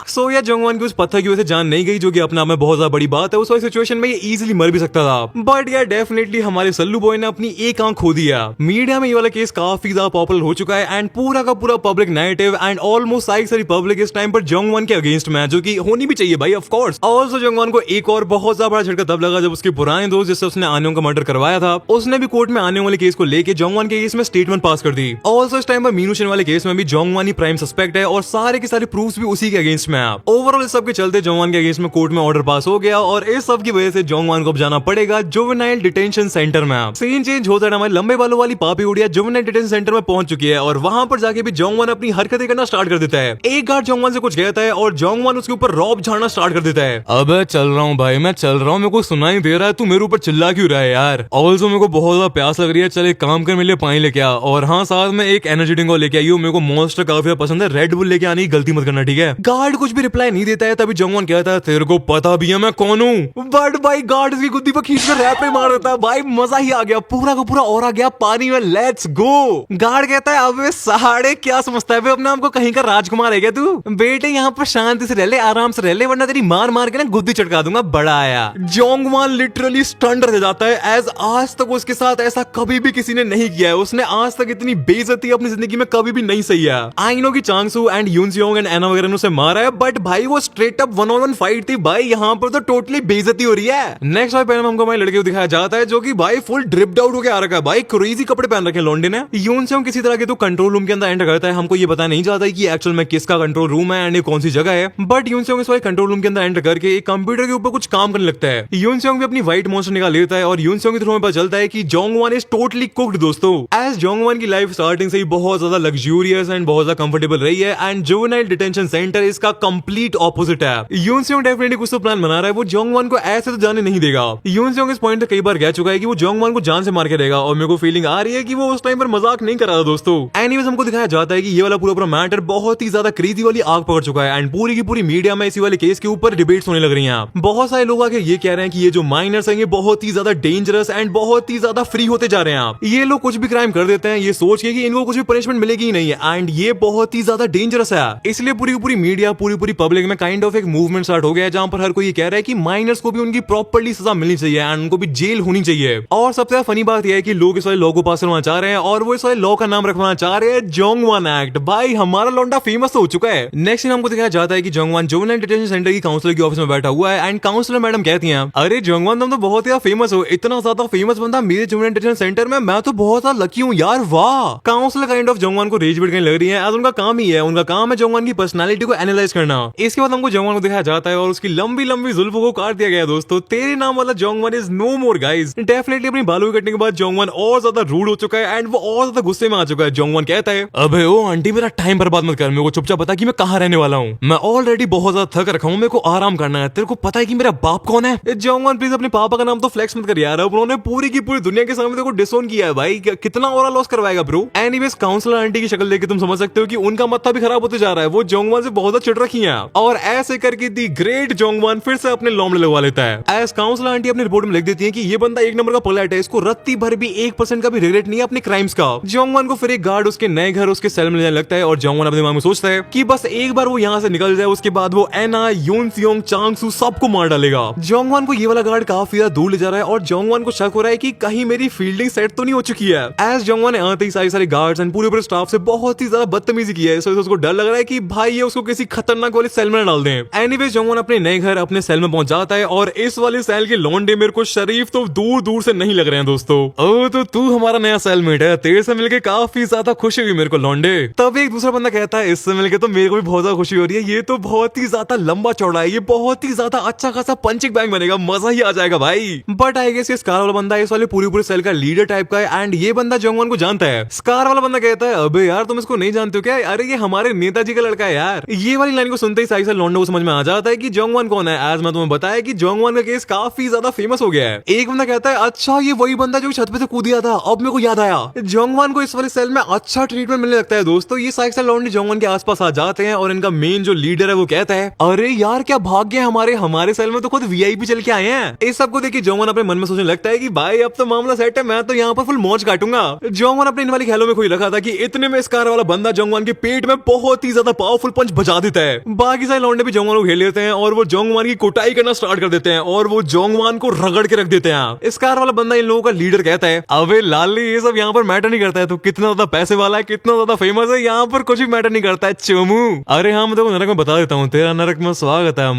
सो यार जोंगवान की उस पत्थर की वजह से जान नहीं गई, जो कि अपने आप में बहुत ज्यादा बड़ी बात है। उस सिचुएशन में ये इजीली मर भी सकता था, बट यार डेफिनेटली हमारे सल्लू बॉय ने अपनी एक आंख खो दिया। मीडिया में ये वाला केस काफी ज्यादा पॉपुलर हो चुका है एंड पूरा का पूरा पब्लिक नैरेटिव एंड ऑलमोस्ट सारी पब्लिक इस टाइम पर जोंगवान के अगेंस्ट में है, जो कि होनी भी चाहिए भाई ऑफ कोर्स। ऑल्सो जोंगवान को एक और बहुत ज्यादा बड़ा झटका तब लगा जब उसके पुराने दोस्त जिससे उसने आन्योंग का मर्डर करवाया था, उसने भी कोर्ट में आन्योंग वाले केस को लेके जोंगवान के केस में स्टेटमेंट पास कर दी। ऑल्सो इस टाइम पर मीनूशन वाले केस में भी जोंगवान ही प्राइम सस्पेक्ट है और सारे के सारे प्रूफ्स भी उसी के अगेंस्ट में है। ओवरऑल इस सब के चलते जोंगवान के अगेंस्ट में कोर्ट में ऑर्डर पास हो गया और इस सब की वजह से जोंगवान को अब जाना पड़ेगा जुवेनाइल डिटेंशन सेंटर में। सीन चेंज होता है, हमारे लंबे बालों वाली पापी उड़िया जुवेनाइल डिटेंशन सेंटर में पहुंच चुकी है और वहां पर जाके भी जोंगवान अपनी हरकतें करना स्टार्ट कर देता है। एक गार्ड जोंगवान से कुछ कहता है और जोंगवान उसके ऊपर रॉब झाड़ना स्टार्ट कर देता है। अब चल रहा हूँ भाई, मैं चल रहा हूँ, मेरे को सुनाई दे रहा है, तू मेरे ऊपर चिल्ला क्यों रहा है यार। ऑल्सो मेरे को बहुत ज्यादा प्यास लग रही है, चल एक काम कर मेरे लिए पानी लेके आ, और हाँ साथ में एक एनर्जी ड्रिंक लेके आई हूँ, मेरे को मॉन्स्टर काफी पसंद है, रेड बुल लेके आने की गलती मत करना ठीक है। गार्ड कुछ भी रिप्लाई नहीं देता है, तभी जोंगवान कहता है तेरे को पता भी है मैं कौन हूँ। बट भाई गार्ड इसकी गुद्दी पर खींच कर रैप पे मार देता है। भाई मजा ही आ गया, पूरा का पूरा और आ गया पानी में, लेट्स गो। गार्ड कहता है अबे साढ़े क्या समझता है अपने आपको, कहीं का राजकुमार है क्या तू? बेटे यहाँ पर शांति से रह ले, आराम से रह ले, वरना तेरी मार मार के ना गुद्दी चटका दूंगा, बड़ा आया। जोंगवान लिटरली स्टंड रह जाता है, एज आज तक उसके साथ ऐसा कभी भी किसी ने नहीं किया है। उसने आज तक इतनी बेइज्जती अपनी जिंदगी में कभी भी नहीं सही है। आई नो कि चांगसू एंड यूनसियोंग एंड एना वगैरह ने उसे मारा है, बट भाई वो स्ट्रेट अप 1-on-1 फाइट थी भाई, यहाँ पर तो टोटली बेइज्जती हो रही है। नेक्स्ट वाले पैनल हमको भाई लड़के को दिखाया जाता है जो कि भाई फुल ड्रिप्ड आउट होकर आ रखा है, भाई क्रेजी कपड़े पहन रखे हैं लॉन्डे ने। यूनसियोंग किसी तरह के तो कंट्रोल रूम के अंदर एंटर करता है, हमको ये पता नहीं जाता है कि एक्चुअल में किसका कंट्रोल रूम है एंड कौन सी जगह है, बट यूनसियोंग इस वाले कंट्रोल रूम के अंदर एंटर करके एक कंप्यूटर के ऊपर कुछ काम करने लगता है। यूनसियोंग भी अपनी व्हाइट मॉन्स्टर निकाल लेता है और यूनसियोंग के थ्रू में पता चलता है कि जोंगवान इज टोटली कुक्ड दोस्तों। एज जोंगवान की लाइफ स्टार्टिंग से ही बहुत ज्यादा लग्जूरियस एंड बहुत ज्यादा कंफर्टेबल रही है एंड जुवेनाइल डिटेंशन सेंटर इसका कंप्लीट ऑपोजिट है। यूनसियोंग डेफिनेटली कुछ तो प्लान बना रहा है, वो जोंगवान को ऐसे तो जाने नहीं देगा। यूनसियोंग इस पॉइंट तक कई बार कह चुका है कि वो जोंगवान को जान से मार के रहेगा और मेरे को फीलिंग आ रही है कि वो उस टाइम पर मजाक नहीं कर रहा था दोस्तों। एनीवेज हमको दिखाया जाता है कि ये वाला पूरा मैटर बहुत ही ज्यादा क्रेजी वाली आग पकड़ चुका है एंड पूरी की पूरी मीडिया में इसी वाले केस के ऊपर डिबेट्स होने लग रही हैं। बहुत सारे लोग आके ये कह रहे हैं कि ये जो माइनर्स हैं ये बहुत ही ज्यादा डेंजरस एंड बहुत ही ज्यादा फ्री होते जा रहे हैं। ये लोग कुछ भी क्राइम कर देते हैं ये सोच के कि इनको कुछ भी पनिशमेंट मिलेगी ही नहीं है एंड ये बहुत ही ज्यादा डेंजरस है। इसलिए पूरी की पूरी मीडिया पूरी पब्लिक में काइंड ऑफ एक मूवमेंट स्टार्ट हो गया है जहां पर हर कोई ये कह रहा है कि माइनर्स को भी उनकी प्रॉपर्ली सजा मिलनी चाहिए एंड उनको भी जेल होनी चाहिए। और सबसे फनी बात यह है कि लोग इस वाले लॉ को पास करवाना चाह रहे हैं और वो इस वाले लॉ का नाम रखवाना चाह रहे हैं जोंगवान एक्ट। भाई हमारा लौंडा फेमस तो हो चुका है। नेक्स्ट सीन हमको दिखाया जाता है कि जोंगवान जुवेनाइल डिटेंशन सेंटर की काउंसलर की ऑफिस में बैठा हुआ है एंड काउंसलर मैडम कहती हैं अरे जोंगवान तुम तो बहुत ही फेमस हो, इतना ज्यादा फेमस बंदा मेरे जुवेनाइल डिटेंशन सेंटर में, मैं तो बहुत ज्यादा लकी हूँ यार, वाह। काउंसलर काइंड ऑफ जोंगवान को रेज करने लग रही है, उनका काम ही है, उनका काम है जोंगवान की पर्सनालिटी को एनालाइज करना। इसके बाद हमको जोंगवान को दिखाया जाता है और उसकी लंबी लंबी जुल्फों को काट दिया गया दोस्तों। तेरे नाम वाला Jongwon is no more guys. Definitely अपनी बालों कटने के बाद जोंगवान और ज्यादा रूड हो चुका है एंड वो और ज्यादा गुस्से में आ चुका है। जोंगवान कहता है अबे ओ आंटी मेरा टाइम बर्बाद मत कर, मेरे को चुपचाप बता कि मैं कहाँ रहने वाला हूँ, मैं ऑलरेडी बहुत ज्यादा थक रखा हूँ, मेरे को आराम करना है, तेरे को पता है कि मेरा बाप कौन है? जोंगवान प्लीज अपने पापा का नाम तो फ्लेक्स मत कर यार, उन्होंने पूरी की पूरी दुनिया के सामने तेरे को डिसोन किया है भाई, कितना और लॉस करवाएगा ब्रो। एनीवेज काउंसलर आंटी की शक्ल देख तुम समझ सकते हो कि उनका मत्था भी खराब होते जा रहा है, वो जोंगवान से बहुत चिढ़ रखी है और ऐसे करके दी ग्रेट जोंगवान फिर से अपने लॉम लगवा लेता है। एज काउंसलर आंटी अपनी रिपोर्ट में लिख देती है कि ये बंदा एक नंबर का पोलाइट है, इसको रत्ती भर भी 1% का भी रिग्रेट नहीं है अपने क्राइम्स का। जोंगवान को फिर एक गार्ड उसके नए घर उसके सेल में ले जाने लगता है और जोंगवान अपने दिमाग में सोचता है कि बस एक बार वो यहाँ से निकल जाए उसके बाद वो एना यूनसियोंग चांगसू सबको मार डालेगा। जोंगवान को ये वाला गार्ड काफी ज्यादा दूर ले जा रहा है और जोंगवान को शक हो रहा है कि कहीं मेरी फील्डिंग सेट तो नहीं हो चुकी है। एज जोंगवान ने आते ही सारे गार्ड्स एंड पूरे स्टाफ से बहुत ही ज्यादा बदतमीजी की है, इसलिए उसको डर लग रहा है कि भाई ये उसको किसी खतरनाक वाले सेल में डाल दें। एनीवेज जोंगवान अपने नए घर अपने सेल में पहुंच जाता है और इस वाले सेल के लौंडे मेरे को शरीफ तो दूर दूर से नहीं लग रहे हैं दोस्तों। ओ तो तू हमारा नया सेलमेट है, तेरे से मिलके काफी ज्यादा खुशी हुई मेरे को लौंडे। तब एक दूसरा बंदा कहता है इससे मिलके तो मेरे को भी बहुत ज्यादा खुशी हो रही है, ये तो बहुत ही ज्यादा लंबा चौड़ा है, ये बहुत ही ज्यादा अच्छा खासा पंचिंग बैग बनेगा, मजा ही आ जाएगा भाई। बट आई गेस ये स्कार वाला बंदा इस वाले पूरी सेल का लीडर टाइप का है एंड ये बंदा जोंगवान को जानता है। स्कार वाला बंदा कहता है अबे यार तुम इसको नहीं जानते हो क्या? अरे ये हमारे नेताजी का लड़का है यार। ये वाली लाइन को सुनते ही साइसा लौंडे को समझ में आ जाता है कि जोंगवान कौन है। आज मैं तुम्हें बताया कि जोंगवान का केस काफी ज्यादा फेमस हो गया है। एक बंदा कहता है अच्छा ये वही बंदा जो छत पे से कूद गया था, अब मेरे को याद आया। जोंगवान को इस वाले सेल में अच्छा ट्रीटमेंट मिलने लगता है दोस्तों। ये साइसा लौंडे जोंगवान के आसपास आ जाते हैं और इनका मेन जो लीडर है वो कहता है अरे यार क्या भाग्य है हमारे सेल में तो खुद वीआईपी चल के आए हैं। इस सबको देखिए जोंगवान अपने मन में सोचने लगता है कि भाई अब तो मामला सेट है, मैं तो यहाँ पर फुल मौज काटूंगा। जोंगवान अपने इन वाली ख्यालों में खोई रखा था कि इतने में स्कार वाला बंदा जोंगवान के पेट में बहुत ही ज्यादा पावरफुल पंच बजा देता है। बाकी सारे लौंडे भी जोंगवान को खेल लेते हैं और वो जोंगवान की कुटाई करना स्टार्ट कर देते हैं और वो जोंगवान को रगड़ के रख देते हैं। स्कार वाला बंदा इन लोगों का लीडर कहता है अबे लाली ये सब यहाँ पर मैटर नहीं करता है, तो कितना ज्यादा पैसे वाला है, कितना ज्यादा फेमस है, यहाँ पर कुछ भी मैटर नहीं करता है चोमू। अरे हाँ मैं तो नरक में बता देता हूँ, तेरा नरक में स्वागत है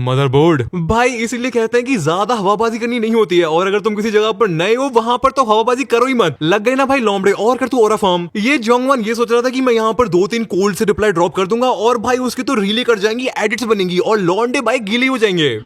मदर बोर्ड भाई। इसीलिए कहते हैं कि ज्यादा हवाबाजी करनी नहीं होती है और अगर तुम किसी जगह पर नए हो वहां पर तो हवाबाजी करो ही मत। लग गई ना भाई लौंडे और कर तू ओरा फॉर्म। ये जोंगवान ये सोच रहा था कि मैं यहाँ पर 2-3 कोल्ड से रिप्लाई ड्रॉप कर दूंगा और भाई उसकी तो रीले कर जाएंगी, एडिट्स बनेंगी और लौंडे भाई गीले हो जाएंगे।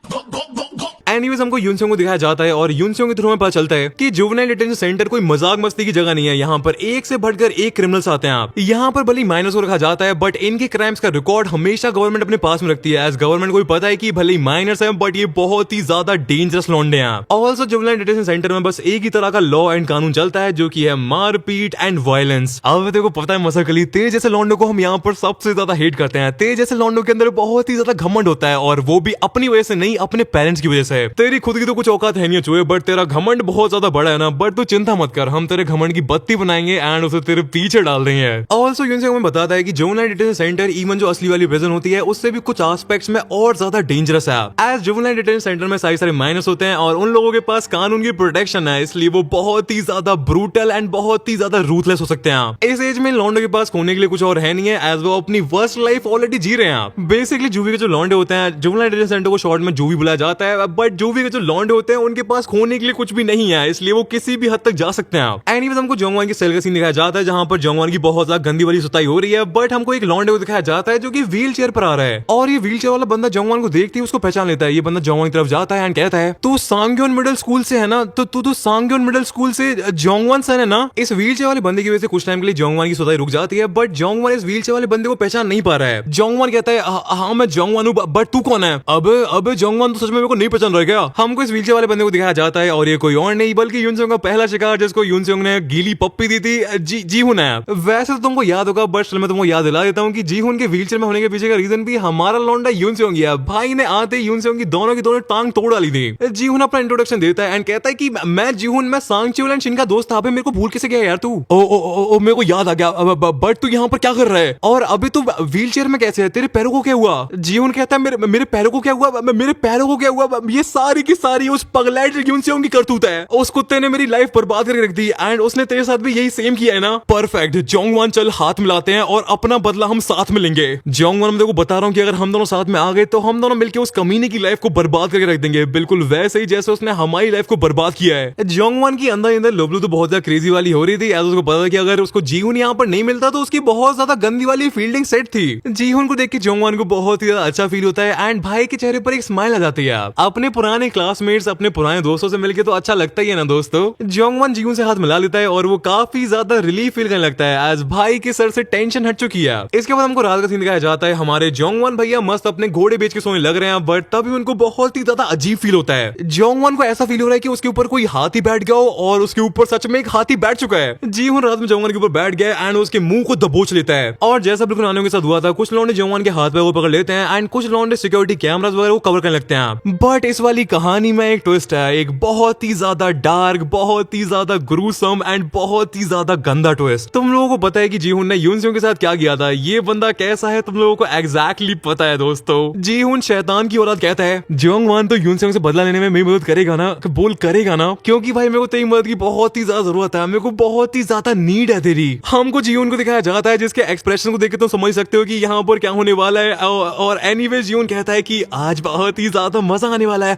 एनीवेज हमको यूनसेंग को दिखाया जाता है और यूनसेंग के थ्रू में पता चलता है कि जुवेनाइल डिटेंशन सेंटर कोई मजाक मस्ती की जगह नहीं है। यहाँ पर एक से बढ़कर एक क्रिमिनल्स आते हैं। आप यहाँ पर भले माइनर्स को रखा जाता है बट इनके क्राइम्स का रिकॉर्ड हमेशा गवर्नमेंट अपने पास में रखती है। एज गवर्नमेंट को भी पता है कि भले माइनर्स हैं बट ये बहुत ही ज्यादा डेंजरस लौंडे हैं। ऑल्सो जुवेनाइल डिटेंशन सेंटर में बस एक ही तरह का लॉ एंड कानून चलता है जो कि है मारपीट एंड वायलेंस। अब देखो पता है मसक अली, तेरे जैसे लौंडों को हम यहाँ पर सबसे ज्यादा हेट करते हैं। तेरे जैसे लौंडों के अंदर बहुत ही ज्यादा घमंड होता है और वो भी अपनी वजह से नहीं, अपने पेरेंट्स की वजह से। तेरी खुद की तो कुछ औकात है नहीं चूहे, बट तेरा घमंड बहुत ज्यादा बड़ा है ना। बट तू चिंता मत कर, हम तेरे घमंड की बत्ती बनाएंगे एंड उसे तेरे पीछे डाल देंगे। ऑल्सो यूनसेंग हमें बताता है कि जुवेनाइल डिटेंशन सेंटर इवन जो असली वाली प्रिजन होती है उससे भी कुछ एस्पेक्ट्स में और ज्यादा डेंजरस है। एज जुवेनाइल डिटेंशन सेंटर में सारे माइनर्स होते हैं और उन लोगों के पास कानून की प्रोटेक्शन है, इसलिए वो बहुत ही ज्यादा ब्रूटल एंड बहुत ही ज्यादा रूथलेस हो सकते हैं। इस एज में लौंडे के पास खोने के लिए कुछ और है नहीं है, एज वो अपनी वर्स्ट लाइफ ऑलरेडी जी रहे हैं। बेसिकली जूवी के जो लौंडे होते हैं, जुवेनाइल डिटेंशन सेंटर को शॉर्ट में जूवी बुलाया जाता है, बट जूवी के जो लौंडे होते हैं उनके पास खोने के लिए कुछ भी नहीं है, इसलिए वो किसी भी हद तक जा सकते हैं। एनीवेज हमको जोंगवान की सेल का सीन दिखाया जाता है जहां पर जोंगवान की बहुत ज्यादा गंदी वाली सुताई हो रही है, बट हमको एक लौंडे को दिखाया जाता है जो कि व्हील चेयर पर आ रहा है और ये व्हील चेयर वाला बंदा जोंगवान को देखते ही उसको पहचान लेता है। ये बंदा जोंगवान की तरफ जाता है एंड कहता है तू सांग्योन मिडिल स्कूल से है ना, तो तू सांग्योन मिडिल स्कूल से जोंगवान सन है ना। इस व्हील चेयर वाले बंदे की वजह से कुछ टाइम के लिए जोंगवान की सुताई रुक जाती है, बट जोंगवान इस व्हील चेयर वाले बंदे को पहचान नहीं पा रहा है। जोंगवान कहता है हाँ मैं जोंगवान हूँ, बट तू कौन है? अब जोंगवान तो सच में मेरे को नहीं पहचान रहा क्या? हमको इस व्हील चेयर वाले बंदे को दिखाया जाता है और ये कोई और नहीं बल्कि यूनसेंग का पहला शिकार जिसको यूनसेंग ने गीली पप्पी दी थी, जीहुन है। वैसे तो तुमको याद होगा बट मैं तुमको याद दिला देता हूँ कि जीहुन के व्हीलचेयर में होने के पीछे का रीजन भी हमारा लौंडा यूनसेंग ही है। भाई ने आते ही यूनसेंग की दोनों टांग तोड़ डाली थी। जीहुन अपना इंट्रोडक्शन देता है एंड कहता है कि मैं जीहुन, मैं सांगच्यूल एंड शिन का दोस्त था। मेरे को भूल कैसे गया यार तू? ओ मेरे को याद आ गया, बट तू यहाँ पर क्या कर रहा है और अभी तू व्हीलचेयर में कैसे है? तेरे पैरों को क्या हुआ? जीहुन कहता है मेरे पैरों को क्या हुआ? मेरे पैरों को क्या हुआ? ये सारी की सारी उस पगलैट यूनसेंग की करतूत है। उस कुत्ते ने मेरी लाइफ बर्बाद करके रख दी एंड उसने तेरे साथ भी यही सेम किया है ना। परफेक्ट, जोंगवान चल हाथ मिलाते हैं और अपना बदला हम साथ में लेंगे। जोंगवान मैं बता रहा हूँ कि अगर हम दोनों साथ में आ गए तो हम दोनों मिलकर उस कमीने की लाइफ को बर्बाद करके रख देंगे, बिल्कुल वैसे ही जैसे उसने हमारी लाइफ को बर्बाद किया है। जोंगवान की अंदर लोबलू तो बहुत ज्यादा क्रेजी वाली हो रही थी, ऐसा उसको पता था कि अगर उसको जीहुन यहाँ पर नहीं मिलता तो उसकी बहुत ज्यादा गंदी वाली फील्डिंग सेट थी। जीहुन को देख के जोंगवान को बहुत ही ज्यादा अच्छा फील होता है एंड भाई के चेहरे पर एक स्माइल आ जाती है। अपने पुराने क्लासमेट्स, अपने पुराने दोस्तों से मिलके तो अच्छा लगता ही है ना दोस्तों। जोंगवान जीहुन से हाथ मिला लेता है और वो काफी ज्यादा रिलीफ फील करने लगता है एज भाई के सर से टेंशन हट चुकी है। इसके बाद हमको रात का सीन दिखाया जाता है। हमारे जोंगवान भैया मस्त अपने घोड़े बेच के सोने लग रहे हैं, बट तभी उनको बहुत ही ज्यादा अजीब फील होता है। जोंगवान को ऐसा फील हो रहा है कि उसके ऊपर कोई हाथी बैठ गया हो और उसके ऊपर सच में एक हाथी बैठ चुका है। जीहुन रात में जोंगवान के ऊपर बैठ गया एंड उसके मुंह को दबोच लेता है और जैसा बिल्कुल नानियों के साथ हुआ था, कुछ लौंडे जोंगवान के हाथ पे वो पकड़ लेते हैं एंड कुछ लौंडे सिक्योरिटी कैमरास वगैरह को कवर करने लगते हैं। बट इस वाली कहानी में एक ट्विस्ट है, एक बहुत ही ज्यादा डार्क, बहुत ही ज्यादा ग्रूसम एंड बहुत ही ज्यादा गंदा ट्विस्ट। तुम लोगों को पता है कि जीहुन ने यूनसेंग के साथ क्या किया था? ये बंदा कैसा है तुम लोगों को एग्जैक्टली पता है दोस्तों। जीहुन शैतान की औलाद कहता है जोंगवान तो यूनसेंग से बदला लेने में मेरी मदद करेगा ना, बोल करेगा ना, क्योंकि भाई मेरे को तेरी मदद की बहुत ही ज्यादा जरूरत है, मेरे को बहुत ही ज्यादा नीड है तेरी। हमको जीहुन को दिखाया जाता है जिसके एक्सप्रेशन को देख के तुम समझ सकते हो कि यहाँ पर क्या होने वाला है। और एनीवेज जीहुन कहता है कि आज बहुत ही ज्यादा मजा आने वाला है,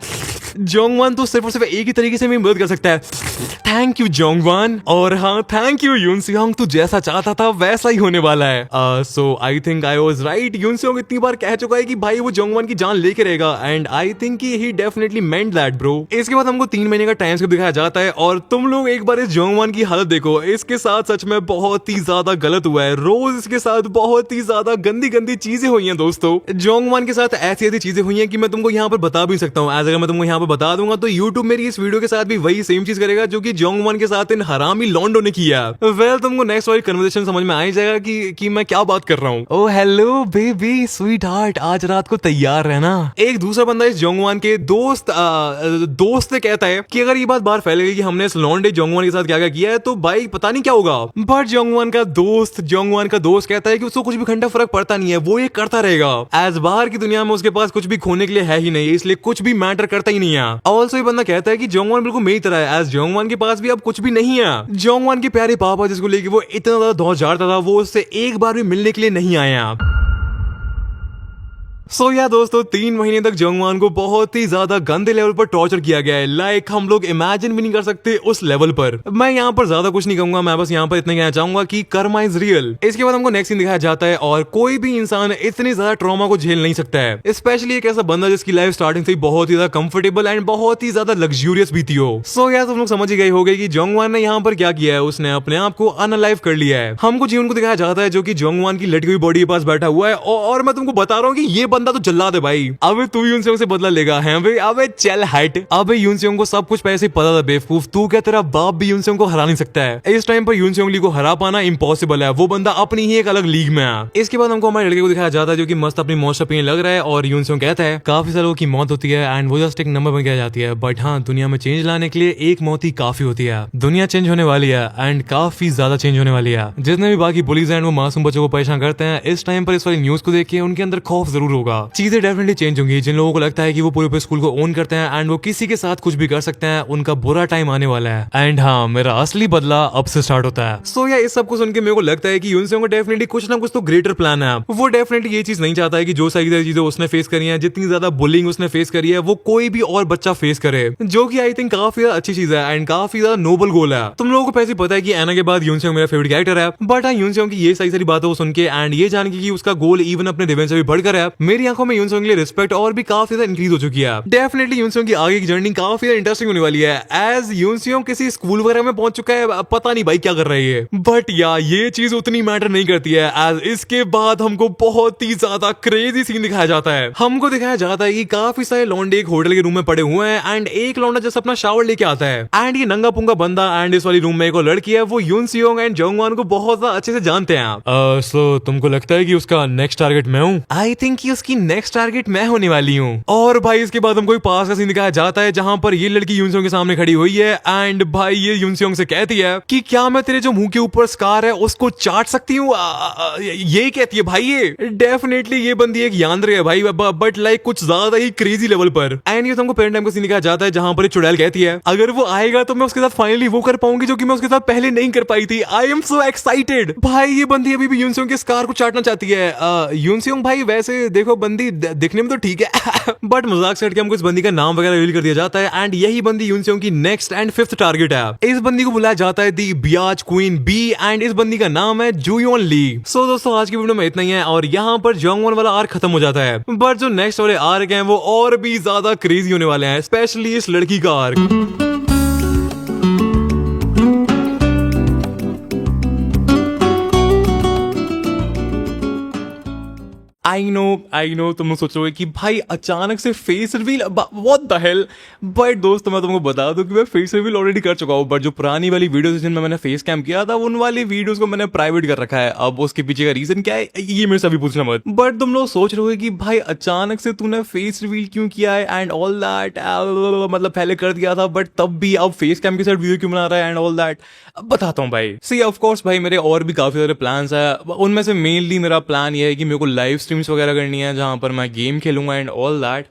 जोंगवान तो सिर्फ और सिर्फ एक ही तरीके से मेरी मदद कर सकता है। Thank you Jongwon. और हाँ, थैंक यू यूनसियोंग, तू जैसा चाहता था वैसा ही होने वाला है। So I think I was right. Yunseong इतनी बार कह चुका है कि भाई वो जोंगवान की जान लेके रहेगा, and I think he definitely meant that bro. इसके बाद हमको 3 महीने का टाइम स्किप दिखाया जाता है, और तुम लोग एक बार इस जोंगवान की हालत देखो। इसके साथ सच में बहुत ही ज्यादा गलत हुआ है। रोज इसके साथ बहुत ही ज्यादा गंदी गंदी चीजें हुई हैं दोस्तों। जोंगवान के साथ ऐसी ऐसी चीजें हुई हैं कि मैं तुमको यहाँ पर बता भी सकता हूँ। अगर मैं तुमको यहाँ पर बता दूंगा तो यूट्यूब मेरी इस वीडियो के साथ भी वही सेम चीज करेगा जो कि जोंगवान के साथ इन हरामी लॉन्डो ने किया। वेल, तुमको नेक्स्ट वाली कन्वर्सेशन समझ में आ ही जाएगा कि मैं क्या बात कर रहा हूँ। ओ हेलो बेबी स्वीट हार्ट, आज रात को तैयार रहना। एक दूसरा बंदा इस जोंगवान के दोस्त से कहता है कि अगर ये बात बाहर फैलेगी कि हमने इस लॉन्डे जोंगवान के साथ क्या क्या किया है तो भाई पता नहीं क्या होगा। बट जोंगवान का दोस्त कहता है कि उसको कुछ भी घंटा फर्क पड़ता नहीं है, वो ये करता रहेगा। एज बाहर की दुनिया में उसके पास कुछ भी खोने के लिए है ही नहीं, इसलिए कुछ भी मैटर करता ही नहीं है। ऑल्सो ये बंदा कहता है कि जोंगवान बिल्कुल मेरी तरह है, एज जोंगवान के पास भी अब कुछ भी नहीं है। जोंगवान के प्यारे पापा जिसको लेके वो इतना ज्यादा दौड़ जाता था, वो उससे एक बार भी मिलने के लिए नहीं आया। सो या दोस्तों, 3 महीने तक जोंगवान को बहुत ही ज्यादा गंदे लेवल पर टॉर्चर किया गया है। लाइक हम लोग इमेजिन भी नहीं कर सकते उस लेवल पर। मैं यहाँ पर ज्यादा कुछ नहीं कहूंगा, मैं बस यहाँ पर इतना कहना चाहूंगा कि कर्मा इज रियल। इसके बाद हमको नेक्स्ट सीन दिखाया जाता है, और कोई भी इंसान इतनी ज्यादा ट्रॉमा को झेल नहीं सकता है, स्पेशली एक ऐसा बंदा जिसकी लाइफ स्टार्टिंग से बहुत ही ज्यादा कंफर्टेबल एंड बहुत ही ज्यादा लग्जूरियस बीती हो। सो यार, तुम लोग समझ ही गए होंगे कि जोंगवान ने यहाँ पर क्या किया है। उसने अपने आप को अनअलाइव कर लिया है। हमको जीवन को दिखाया जाता है जो कि जोंगवान की लटकी हुई बॉडी के पास बैठा हुआ है, और मैं तुमको बता रहा हूँ कि ये बंदा तो जल्लाद है भाई। अबे तू यूनसियोंग से बदला लेगा है भाई? अबे चल हट। अबे यूनसियोंग को सब कुछ पहले से पता था बेवकूफ। तू क्या, तेरा बाप भी यूनसियोंग को हरा नहीं सकता है। इस टाइम पर यूनसियोंग ली को हरा पाना इम्पॉसिबल है। वो बंदा अपनी ही एक अलग लीग में है। इसके बाद हमको हमारे लड़के को दिखाया जाता है जो कि मस्त अपनी मौत पीने लग रहा है, और यूनसियोंग कहता है काफी सालों की मौत होती है एंड वो जस्ट एक नंबर बन के जाती है, बट हाँ, दुनिया में चेंज लाने के लिए एक मौत ही काफी होती है। दुनिया चेंज होने वाली है एंड काफी ज्यादा चेंज होने वाली है। जितने भी बाकी पुलिस एंड वो मासूम बच्चों को परेशान करते हैं, इस टाइम पर इस वाली न्यूज को देख के उनके अंदर खौफ जरूर होगा। चीजें डेफिनेटली चेंज होंगी। जिन लोगों को लगता है कि वो पूरे स्कूल को ओन करते हैं एंड वो किसी के साथ कुछ भी कर सकते हैं, उनका बुरा टाइम आने वाला है। एंड हाँ, मेरा असली बदला अब से स्टार्ट होता है। सो या इस सब को सुन के मेरे को लगता है कि यूनसियोंग को डेफिनेटली कुछ ना कुछ तो ग्रेटर प्लान है। वो डेफिनेटली ये चीज नहीं चाहता है कि जो सारी चीजें उसने फेस करी है, जितनी ज्यादा बुलिंग उसने फेस करी है, वो कोई भी और बच्चा फेस करे, जो कि आई थिंक काफी अच्छी चीज है एंड काफी ज्यादा नोबल गोल है। तुम लोगों को पहले पता है कि एना के बाद यूनसियोंग मेरा फेवरेट कैरेक्टर है, बट हाँ, यूनसियोंग की ये सारी बातों को सुन के एंड ये जान के कि उसका गोल इवन अपने रिवेंज से भी बढ़कर है, मेरी आंखों में यूनसियोंग के लिए रिस्पेक्ट और भी काफी ज्यादा इंक्रीज हो चुकी है। डेफिनेटली यूनसियोंग की आगे की जर्नी काफी इंटरेस्टिंग होने वाली है, एज यूनसियोंग किसी स्कूल वगैरह में पहुंच चुका है, पता नहीं भाई क्या कर रही है। बट या ये चीज उतनी मैटर नहीं करती है, एज इसके बाद हमको बहुत ही ज्यादा क्रेजी सीन दिखाया जाता है। हमको दिखाया जाता है कि काफी सारे लौंडे एक होटल के रूम में पड़े हुए हैं एंड एक लौंडा जैसे अपना शावर लेके आता है, एंड ये नंगा पुंगा बंदा एंड इस वाली रूम में एक और लड़की है, वो यूनसियोंग एंड जोंगवान को बहुत ज्यादा अच्छे से जानते हैं। सो तुमको लगता है कि उसका नेक्स्ट टारगेट मैं हूँ? आई थिंक कि उसकी नेक्स्ट टारगेट मैं होने वाली हूँ। और भाई इसके बाद हमको पास का सीन दिखाया जाता है जहां पर ये लड़की यूनसियोंग के सामने खड़ी हुई है, एंड भाई ये यूनसियोंग से कहती है कि क्या मैं तेरे जो मुंह के ऊपर स्कार है उसको चाट सकती हूँ। ये कहती है भाई। ये डेफिनेटली ये बंदी एक यान्द्रे है भाई, बट लाइक कुछ ज्यादा ही क्रेजी लेवल पर। एंड ये तुमको पेरेंट टाइम का सीन दिखाया जाता है जहां पर चुड़ैल कहती है अगर वो आएगा तो मैं उसके साथ फाइनली वो कर पाऊंगी जो कि मैं उसके साथ पहले नहीं कर पाई थी। I am so excited. भाई ये बंदी अभी भी यूनसियोंग के स्कार को चाटना चाहती है। यूनसियोंग भाई वैसे देखो बंदी दिखने में तो ठीक है बट मजाक से हट के हमको इस बंदी का नाम वगैरह रिवील कर दिया जाता है, एंड यही बंदी यूनसियोंग की नेक्स्ट एंड 5th टारगेट है। इस बंदी को बुलाया जाता है दी बियाज क्वीन बी, एंड इस बंदी का नाम है जुयोन ली। सो दोस्तों, आज की वीडियो में इतना ही है, और यहाँ पर जोंगवान वाला आर्क खत्म हो जाता है, बट जो नेक्स्ट वाले आर्क हैं वो और भी ज्यादा क्रेजी होने वाले हैं, स्पेशली इस लड़की का आर्क। आई नो तुम लोग सोचोगे कि भाई अचानक से face reveal, what the hell. But दोस्तों, मैं तुमको बता दूं कि मैं फेस रिवील ऑलरेडी कर चुका हूं, बट जो पुरानी वाली वीडियोस जिनमें मैंने फेस कैम किया था उन वाली वीडियोस को मैंने प्राइवेट कर रखा है। अब उसके पीछे का रीजन क्या है ये मेरे से अभी पूछना मत। बट तुम लोग सोच रहे हो कि भाई अचानक से तूने फेस रिवील क्यों किया है एंड ऑल दैट, मतलब पहले कर दिया था बट तब भी अब फेस कैम के साथ वीडियो क्यों बना रहा है एंड ऑल दैट। बताता हूँ भाई। सी ऑफ कोर्स भाई मेरे और भी काफी सारे प्लान्स है, उनमें से मेनली मेरा प्लान ये है कि मेरे को लाइव स्ट्रीम्स वगैरह करनी है जहां पर मैं गेम खेलूंगा एंड ऑल दैट।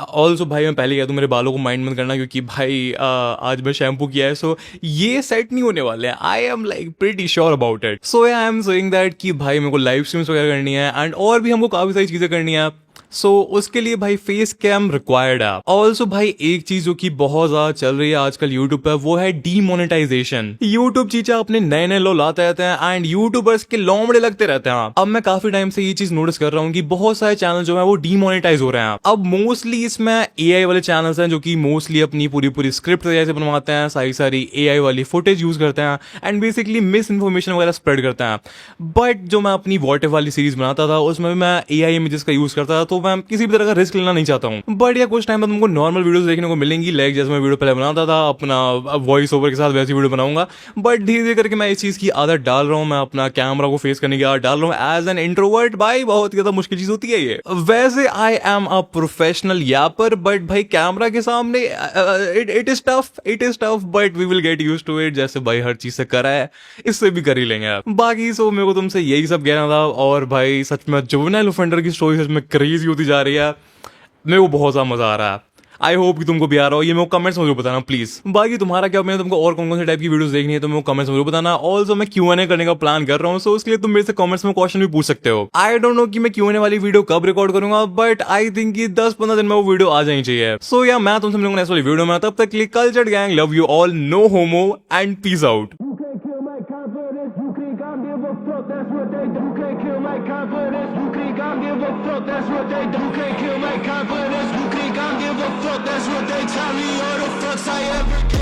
ऑल्सो भाई मैं पहले कह दूं मेरे बालों को माइंड मत करना, क्योंकि भाई आज मैं शैम्पू किया है, सो ये सेट नहीं होने वाले हैं। I am like pretty sure about it. So I am saying that कि भाई मेरे को लाइव स्ट्रीम्स वगैरह करनी है एंड और भी हमको काफी सारी चीजें करनी है। सो उसके लिए भाई फेस कैम रिक्वायर्ड है। ऑल्सो भाई एक चीज जो कि बहुत ज्यादा चल रही है आजकल यूट्यूब पे वो है डीमोनेटाइजेशन। यूट्यूब चीजा अपने नए नए लो लाते रहते हैं एंड यूट्यूबर्स के लोमड़े लगते रहते हैं। अब मैं काफी टाइम से ये चीज नोटिस कर रहा हूँ कि बहुत सारे चैनल जो है वो डीमोनेटाइज हो रहे हैं। अब मोस्टली इसमें एआई वाले चैनल्स हैं जो कि मोस्टली अपनी पूरी स्क्रिप्ट जैसे बनवाते हैं, सारी एआई वाली फुटेज यूज करते हैं एंड बेसिकली मिस इन्फॉर्मेशन वगैरह स्प्रेड करते हैं। बट जो मैं अपनी वॉट इफ वाली सीरीज बनाता था उसमें भी मैं एआई इमेजेस का यूज करता था, तो मैं किसी भी तरह का रिस्क लेना नहीं चाहता हूँ। बट या कुछ टाइम बाद तुमको नॉर्मल वीडियोस देखने को मिलेंगी, लाइक जैसे मैं वीडियो पहले बनाता था अपना वॉइस ओवर के साथ वैसी वीडियो बनाऊंगा। बट धीरे धीरे करके मैं इस चीज की आदत डाल रहा हूँ, मैं अपना कैमरा को फेस करने की आदत डाल रहा हूँ एज एन इंट्रोवर्ट। भाई बहुत ज्यादा मुश्किल चीज होती है ये। वैसे I am a professional yapper, but भाई कैमरा के सामने it is tough but we will get used to it. जैसे भाई हर चीज से करा है इससे भी कर ही लेंगे। बाकी सो मेरे को तुमसे यही सब कहना था। और भाई सच में जुवेनाइल ऑफेंडर की स्टोरी सच में क्रेजी होती जा रही है, मेरे को बहुत ज्यादा मजा आ रहा है। आई होप कि तुमको भी आ रहा हो। ये मेरे को कमेंट्स में जरूर बताना प्लीज। बाकी तुम्हारा क्या ओपिनियन, तुमको और कौन कौन से टाइप की वीडियोस देखनी है तो मेरे को कमेंट्स में जरूर बताना। ऑल्सो मैं Q&A करने का प्लान कर रहा हूँ, सो उसके लिए तुम मेरे से कमेंट्स में क्वेश्चन भी पूछ सकते हो। आई डोंट नो कि मैं Q&A वाली वीडियो कब रिकॉर्ड करूंगा, बट आई थिंक कि 10-15 दिन में वो वीडियो आ जानी चाहिए। सो या मैं तुमसे मिलूंगा नेक्स्ट वाली वीडियो में। तब तक के लिए cultured gang, love you all, no homo and peace out. That's what they tell me, all the fucks I ever